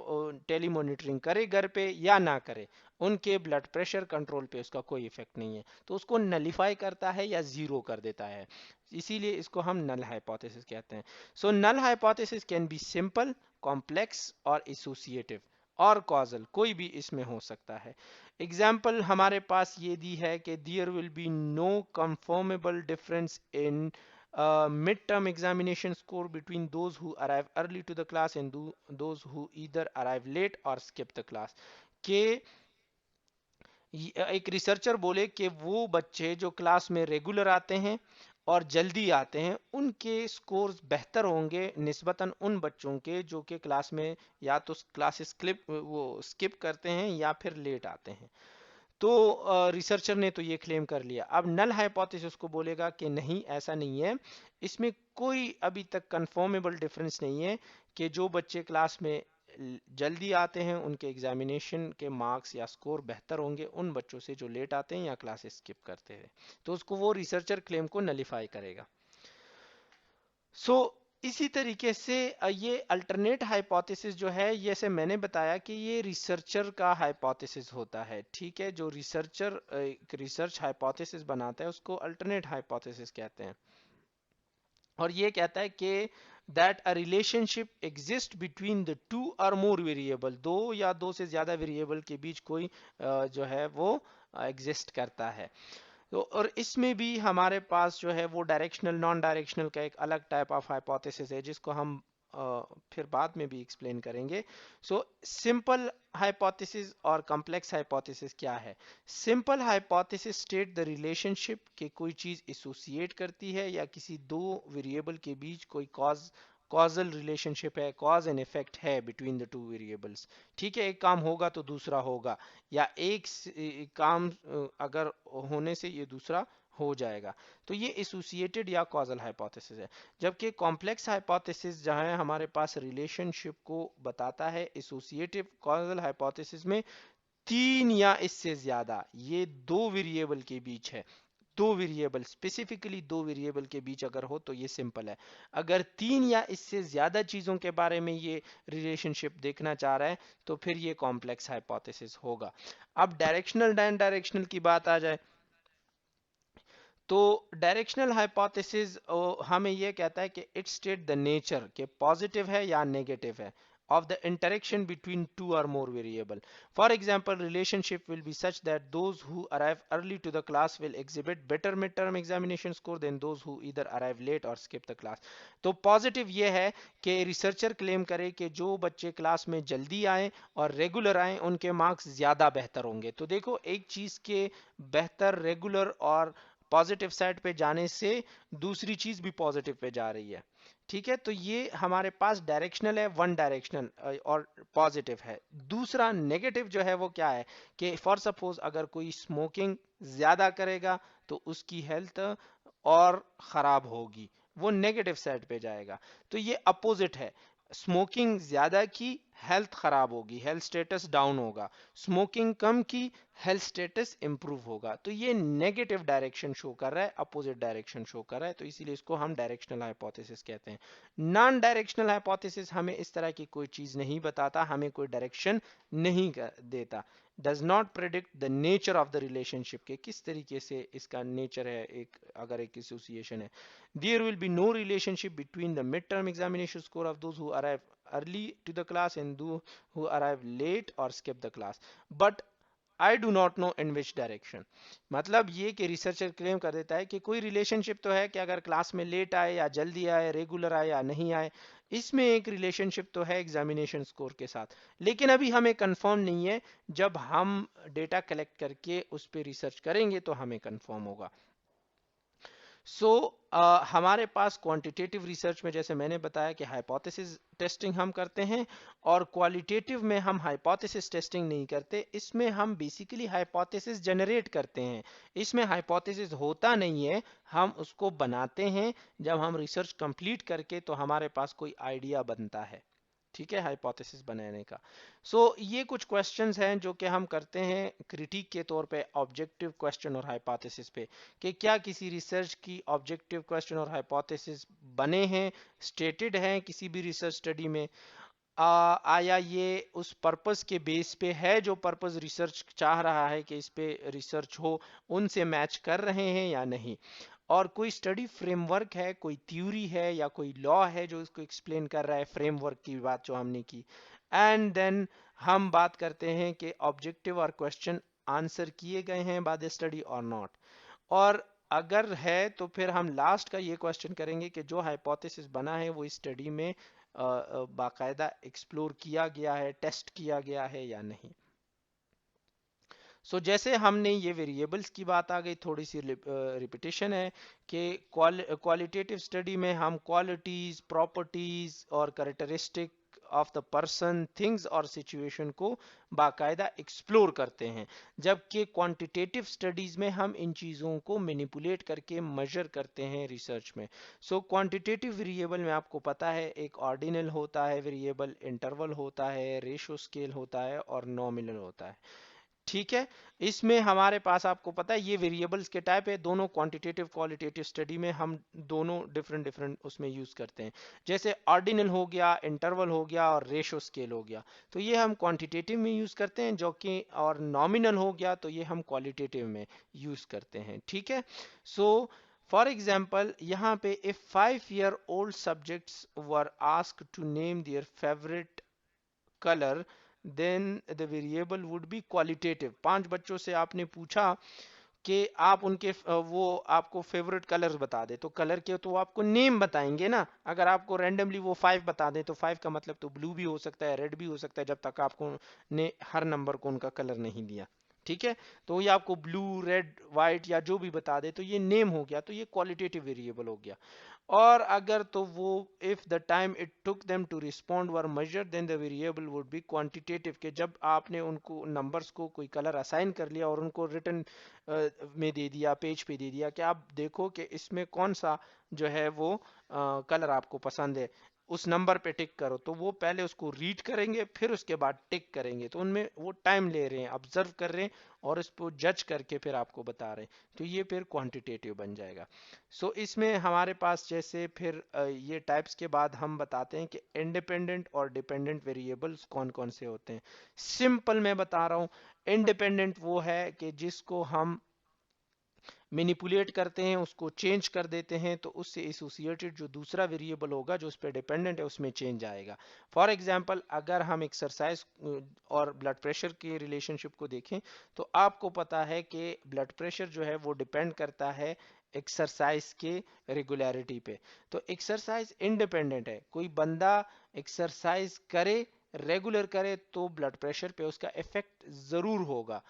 टेली मॉनिटरिंग करें घर पे या ना करें, उनके ब्लड प्रेशर कंट्रोल पे उसका कोई इफेक्ट नहीं है, तो उसको नलिफाई करता है या जीरो कर देता है, इसीलिए इसको हम नल हाइपोथेसिस कहते हैं। So null hypothesis can be simple, complex और एसोसिएटिव और कॉजल, कोई भी इसमें हो सकता है। एग्जाम्पल हमारे पास ये दी है कि there will be no confirmable difference in mid-term examination score between those who arrive early to the class and those who either arrive late or skip the class, के एक रिसर्चर बोले कि वो बच्चे जो क्लास में रेगुलर आते हैं और जल्दी आते हैं उनके स्कोर्स बेहतर होंगे निस्बतन उन बच्चों के जो कि क्लास में या तो क्लास स्किप करते हैं या फिर लेट आते हैं। तो रिसर्चर ने तो ये क्लेम कर लिया। अब नल हाइपोथेसिस को बोलेगा कि नहीं ऐसा नहीं है, इसमें कोई अभी तक कंफर्मेबल डिफरेंस नहीं है कि जो बच्चे क्लास में जल्दी आते हैं उनके एग्जामिनेशन के मार्क्स या स्कोर बेहतर होंगे उन बच्चों से जो लेट आते हैं या क्लास स्किप करते हैं। तो उसको वो रिसर्चर क्लेम को नलीफाई करेगा। सो इसी तरीके से ये अल्टरनेट हाइपोथेसिस जो है, जैसे मैंने बताया कि ये रिसर्चर का हाइपोथेसिस होता है। ठीक है, जो रिसर्चर एक रिसर्च हाइपोथेसिस बनाता है उसको अल्टरनेट हाइपोथेसिस कहते हैं। और ये कहता है कि that a relationship exist between the two और मोर वेरिएबल, दो या दो से ज्यादा वेरिएबल के बीच कोई जो है वो एग्जिस्ट करता है। तो और इसमें भी हमारे पास जो है वो डायरेक्शनल नॉन डायरेक्शनल का एक अलग टाइप ऑफ हाइपोथेसिस है जिसको हम फिर बाद में भी एक्सप्लेन करेंगे। सो सिंपल हाइपोथेसिस और कॉम्प्लेक्स हाइपोथेसिस क्या है? Simple hypothesis state the relationship कि कोई चीज एसोसिएट करती है या किसी दो वेरिएबल के बीच कोई कॉजल रिलेशनशिप है, कॉज एंड इफेक्ट है बिटवीन द टू वेरिएबल्स। ठीक है, एक काम होगा तो दूसरा होगा, या एक काम अगर होने से ये दूसरा हो जाएगा। तो ये एसोसिएटेड या कॉजल हाइपोथेसिस है। जबकि कॉम्प्लेक्स हाइपोथेसिस जहां है हमारे पास रिलेशनशिप को बताता है, एसोसिएटिव कॉजल हाइपोथेसिस में तीन या इससे ज्यादा, ये दो वेरिएबल के बीच है। दो वेरिएबल, स्पेसिफिकली दो वेरिएबल के बीच अगर हो तो ये सिंपल है। अगर तीन या इससे ज्यादा चीजों के बारे में ये रिलेशनशिप देखना चाह रहा है तो फिर ये कॉम्प्लेक्स हाइपोथेसिस होगा। अब डायरेक्शनल एंड डायरेक्शनल की बात आ जाए तो डायरेक्शनल हाइपोथेसिस हमें यह कहता है कि इट स्टेट द नेचर के पॉजिटिव है या नेगेटिव है of the interaction between two or more variable. For example, relationship will be such that those who arrive early to the class will exhibit better midterm examination score than those who either arrive late or skip the class. तो positive ये है कि researcher claim करे कि जो बच्चे class में जल्दी आए और रेगुलर आए उनके मार्क्स ज्यादा बेहतर होंगे। तो देखो, एक चीज के बेहतर रेगुलर और पॉजिटिव साइड पे जाने से दूसरी चीज भी पॉजिटिव पे जा रही है। ठीक है, तो ये हमारे पास डायरेक्शनल है, वन डायरेक्शनल और पॉजिटिव है। दूसरा नेगेटिव जो है वो क्या है कि फॉर सपोज अगर कोई स्मोकिंग ज्यादा करेगा तो उसकी हेल्थ और खराब होगी, वो नेगेटिव साइड पे जाएगा। तो ये अपोजिट है, स्मोकिंग ज्यादा की हेल्थ खराब होगी, हेल्थ स्टेटस डाउन होगा, स्मोकिंग कम की हेल्थ स्टेटस इंप्रूव होगा। तो ये नेगेटिव डायरेक्शन शो कर रहा है, अपोजिट डायरेक्शन शो कर रहा है, तो इसीलिए इसको हम डायरेक्शनल हाइपोथेसिस कहते हैं। नॉन डायरेक्शनल हाइपोथेसिस हमें इस तरह की कोई चीज नहीं बताता, हमें कोई डायरेक्शन नहीं देता, does not predict the nature of the relationship के किस तरीके से इसका नेचर है, एक अगर एक एसोसिएशन है। There will be no relationship between the mid term examination score of those who arrive early to the class and those who arrive late or skip the class, but I do not know in which direction. मतलब ये कि researcher claim कर देता है कि कोई relationship तो है कि अगर क्लास में लेट आए या जल्दी आए, रेगुलर आए या नहीं आए, इसमें एक रिलेशनशिप तो है एग्जामिनेशन स्कोर के साथ, लेकिन अभी हमें कंफर्म नहीं है। जब हम डेटा कलेक्ट करके उस पर रिसर्च करेंगे तो हमें कंफर्म होगा। सो हमारे पास क्वांटिटेटिव रिसर्च में जैसे मैंने बताया कि हाइपोथेसिस टेस्टिंग हम करते हैं, और क्वालिटेटिव में हम हाइपोथेसिस टेस्टिंग नहीं करते। इसमें हम बेसिकली हाइपोथेसिस जनरेट करते हैं, इसमें हाइपोथेसिस होता नहीं है, हम उसको बनाते हैं जब हम रिसर्च कंप्लीट करके तो हमारे पास कोई आइडिया बनता है। ठीक है, हाइपोथेसिस बनाने का। ये कुछ क्वेश्चंस हैं जो कि हम करते हैं क्रिटिक के तौर पे ऑब्जेक्टिव क्वेश्चन और हाइपोथेसिस पे, कि क्या किसी रिसर्च की ऑब्जेक्टिव क्वेश्चन और हाइपोथेसिस बने हैं, स्टेटेड हैं किसी भी रिसर्च स्टडी में, आया ये उस पर्पस के बेस पे है जो पर्पस रिसर्च चाह रहा है कि इस पे रिसर्च हो, उनसे मैच कर रहे हैं या नहीं, और कोई स्टडी फ्रेमवर्क है, कोई थ्योरी है या कोई लॉ है जो इसको एक्सप्लेन कर रहा है, फ्रेमवर्क की बात जो हमने की। एंड देन हम बात करते हैं कि ऑब्जेक्टिव और क्वेश्चन आंसर किए गए हैं बाय द स्टडी और नॉट, और अगर है तो फिर हम लास्ट का ये क्वेश्चन करेंगे कि जो हाइपोथेसिस बना है वो इस स्टडी में बाकायदा एक्सप्लोर किया गया है, टेस्ट किया गया है या नहीं। जैसे हमने ये वेरिएबल्स की बात आ गई, थोड़ी सी रिपीटेशन है कि क्वालिटेटिव स्टडी में हम क्वालिटीज, प्रॉपर्टीज और characteristic of the person, things और सिचुएशन को बाकायदा एक्सप्लोर करते हैं, जबकि क्वांटिटेटिव स्टडीज में हम इन चीज़ों को मैनिपुलेट करके मेजर करते हैं रिसर्च में। क्वांटिटेटिव वेरिएबल में आपको पता है एक ऑर्डिनल होता है वेरिएबल, इंटरवल होता है, रेशो स्केल होता है और नॉमिनल होता है। ठीक है, इसमें हमारे पास आपको पता है ये वेरिएबल्स के टाइप है, दोनों क्वांटिटेटिव क्वालिटेटिव स्टडी में हम दोनों डिफरेंट डिफरेंट उसमें यूज करते हैं। जैसे ऑर्डिनल हो गया, इंटरवल हो गया और रेशो स्केल हो गया, तो ये हम क्वांटिटेटिव में यूज करते हैं, जो कि और नॉमिनल हो गया तो ये हम क्वालिटेटिव में यूज करते हैं। ठीक है, सो फॉर एग्जाम्पल यहाँ पे if 5-year-old subjects were asked to name their favourite color, then the variable would be qualitative। 5 बच्चों से आपने पूछा कि आप उनके वो आपको फेवरेट कलर्स बता दे, तो कलर के तो आपको नेम बताएंगे ना। अगर आपको रैंडमली वो 5 बता दे तो 5 का मतलब तो ब्लू भी हो सकता है, रेड भी हो सकता है, जब तक आपको ने हर नंबर को उनका कलर नहीं दिया। ठीक है, तो ये आपको ब्लू, रेड, वाइट या जो भी बता दे तो ये नेम हो गया, तो ये क्वालिटेटिव वेरिएबल हो गया। और अगर तो वो if the time it took them to respond were measured, then the variable would be quantitative, के जब आपने उनको नंबर्स को कोई कलर असाइन कर लिया और उनको रिटर्न में दे दिया, पेज पे दे दिया कि आप देखो कि इसमें कौन सा जो है वो कलर आपको पसंद है, उस नंबर पे टिक करो, तो वो पहले उसको रीड करेंगे फिर उसके बाद टिक करेंगे, तो उनमें वो टाइम ले रहे हैं, ऑब्जर्व कर रहे हैं और इसको जज करके फिर आपको बता रहे हैं, तो ये फिर क्वांटिटेटिव बन जाएगा। इसमें हमारे पास जैसे फिर ये टाइप्स के बाद हम बताते हैं कि इंडिपेंडेंट और डिपेंडेंट वेरिएबल्स कौन कौन से होते हैं। सिंपल मैं बता रहा हूँ, इंडिपेंडेंट वो है कि जिसको हम मैनिपुलेट करते हैं, उसको चेंज कर देते हैं, तो उससे एसोसिएटेड जो दूसरा वेरिएबल होगा जो उस पर डिपेंडेंट है उसमें चेंज आएगा। फॉर एग्जांपल अगर हम एक्सरसाइज और ब्लड प्रेशर के रिलेशनशिप को देखें, तो आपको पता है कि ब्लड प्रेशर जो है वो डिपेंड करता है एक्सरसाइज के रेगुलरिटी पे। तो एक्सरसाइज इंडिपेंडेंट है, कोई बंदा एक्सरसाइज करे, रेगुलर करे, तो ब्लड प्रेशर पे उसका इफेक्ट जरूर होगा।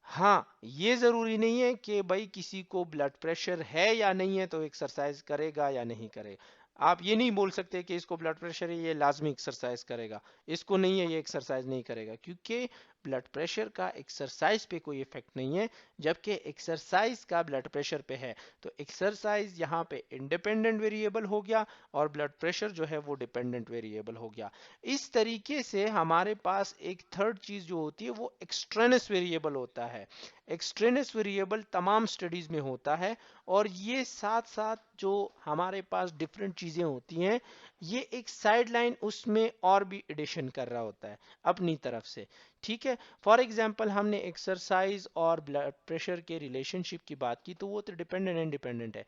हाँ, ये जरूरी नहीं है कि भाई किसी को ब्लड प्रेशर है या नहीं है तो एक्सरसाइज करेगा या नहीं करेगा। आप ये नहीं बोल सकते कि इसको ब्लड प्रेशर है ये लाजमी एक्सरसाइज करेगा, इसको नहीं है ये एक्सरसाइज नहीं करेगा, क्योंकि ब्लड प्रेशर का एक्सरसाइज पे कोई इफेक्ट नहीं है, जबकि एक्सरसाइज का ब्लड प्रेशर पे है। तो एक्सरसाइज यहाँ पे इंडिपेंडेंट वेरिएबल हो गया और ब्लड प्रेशर जो है वो डिपेंडेंट वेरिएबल हो गया। इस तरीके से हमारे पास एक थर्ड चीज जो होती है वो एक्सट्रेनस वेरिएबल होता है। एक्सट्रेनस वेरिएबल तमाम स्टडीज में होता है, और ये साथ साथ जो हमारे पास डिफरेंट चीजें होती हैं, ये एक साइड लाइन उसमें और भी एडिशन कर रहा होता है अपनी तरफ से। ठीक है, फॉर एग्जांपल हमने एक्सरसाइज और ब्लड प्रेशर के रिलेशनशिप की बात की, तो वो तो डिपेंडेंट एंड डिपेंडेंट है।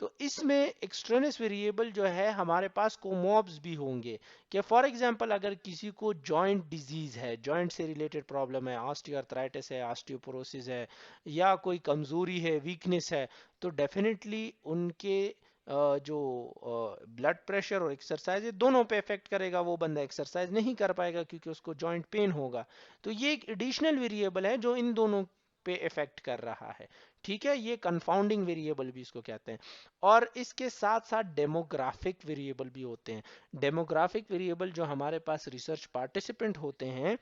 तो इसमें एक्सट्रेनस वेरिएबल जो है हमारे पास कोमॉब्स भी होंगे, कि फॉर एग्जांपल अगर किसी को जॉइंट डिजीज है, जॉइंट से रिलेटेड प्रॉब्लम है, ऑस्टियोआर्थराइटिस है, ऑस्टियोपोरोसिस है, या कोई कमजोरी है, वीकनेस है, तो डेफिनेटली उनके जो ब्लड प्रेशर और एक्सरसाइज है दोनों पे इफेक्ट करेगा। वो बंदा एक्सरसाइज नहीं कर पाएगा क्योंकि उसको जॉइंट पेन होगा। तो ये एक एडिशनल वेरिएबल है जो इन दोनों पे इफेक्ट कर रहा है। ठीक है, ये कंफाउंडिंग वेरिएबल भी इसको कहते हैं। और इसके साथ साथ डेमोग्राफिक वेरिएबल भी होते हैं। डेमोग्राफिक वेरिएबल जो हमारे पास रिसर्च पार्टिसिपेंट होते हैं,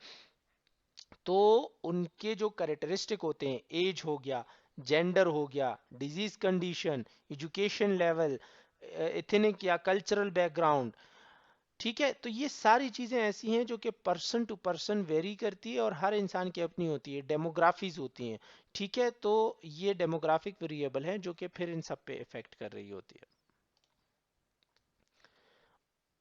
तो उनके जो कैरेक्टरिस्टिक होते हैं, एज हो गया, जेंडर हो गया, disease condition, education level, ethnic या कल्चरल बैकग्राउंड, ठीक है, तो ये सारी चीजें ऐसी हैं जो कि पर्सन टू पर्सन वेरी करती है और हर इंसान की अपनी होती है, डेमोग्राफीज होती हैं। ठीक है, तो ये डेमोग्राफिक वेरिएबल है जो कि फिर इन सब पे इफेक्ट कर रही होती है।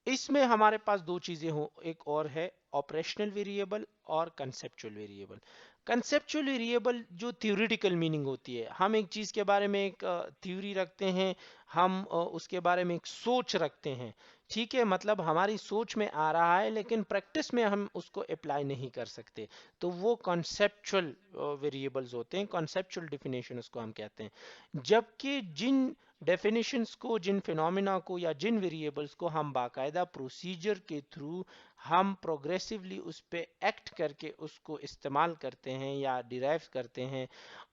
इसमें हमारे पास दो चीजें हो, एक और है ऑपरेशनल वेरिएबल और कंसेप्चुअल वेरिएबल। कंसेप्चुअल वेरिएबल जो थ्योरेटिकल मीनिंग होती है, हम एक चीज के बारे में एक थ्योरी रखते हैं, हम उसके बारे में एक सोच रखते हैं। ठीक है, मतलब हमारी सोच में आ रहा है लेकिन प्रैक्टिस में हम उसको अप्लाई नहीं कर सकते, तो वो कॉन्सेप्चुअल वेरिएबल्स होते हैं, कॉन्सेप्चुअल डिफिनेशन उसको हम कहते हैं। जबकि जिन डेफिनेशंस को, जिन फिनोमिना को या जिन वेरिएबल्स को हम बाकायदा प्रोसीजर के थ्रू हम प्रोग्रेसिवली उस पे एक्ट करके उसको इस्तेमाल करते हैं या डिराइव करते हैं,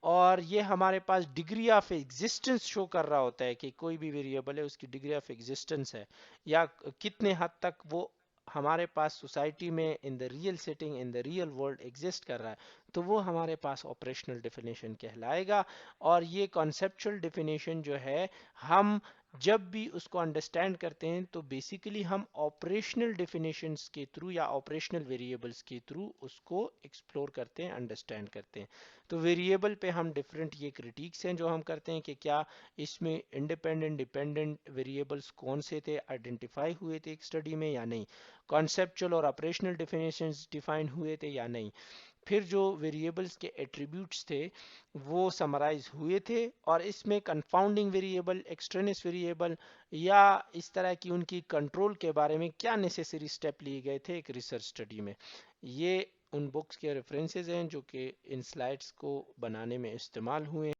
और ये हमारे पास डिग्री ऑफ एग्जिस्टेंस शो कर रहा होता है कि कोई भी वेरिएबल है उसकी डिग्री ऑफ एग्जिस्टेंस है, या कितने हद तक वो हमारे पास सोसाइटी में in the real setting in the real world exist कर रहा है, तो वो हमारे पास ऑपरेशनल डेफिनेशन कहलाएगा। और ये कॉन्सेप्चुअल डेफिनेशन जो है, हम जब भी उसको अंडरस्टैंड करते हैं तो बेसिकली हम ऑपरेशनल डेफिनेशंस के थ्रू या ऑपरेशनल वेरिएबल्स के थ्रू उसको एक्सप्लोर करते हैं, अंडरस्टैंड करते हैं। तो वेरिएबल पे हम डिफरेंट ये क्रिटिक्स हैं जो हम करते हैं कि क्या इसमें इंडिपेंडेंट डिपेंडेंट वेरिएबल्स कौन से थे, आइडेंटिफाई हुए थे एक स्टडी में या नहीं, कॉन्सेप्चुअल और ऑपरेशनल डेफिनेशंस डिफाइन हुए थे या नहीं, फिर जो वेरिएबल्स के एट्रीब्यूट्स थे वो समराइज हुए थे, और इसमें कंफाउंडिंग वेरिएबल, एक्सट्रेनियस वेरिएबल या इस तरह की उनकी कंट्रोल के बारे में क्या नेसेसरी स्टेप लिए गए थे एक रिसर्च स्टडी में। ये उन बुक्स के रेफरेंसेस हैं जो कि इन स्लाइड्स को बनाने में इस्तेमाल हुए हैं।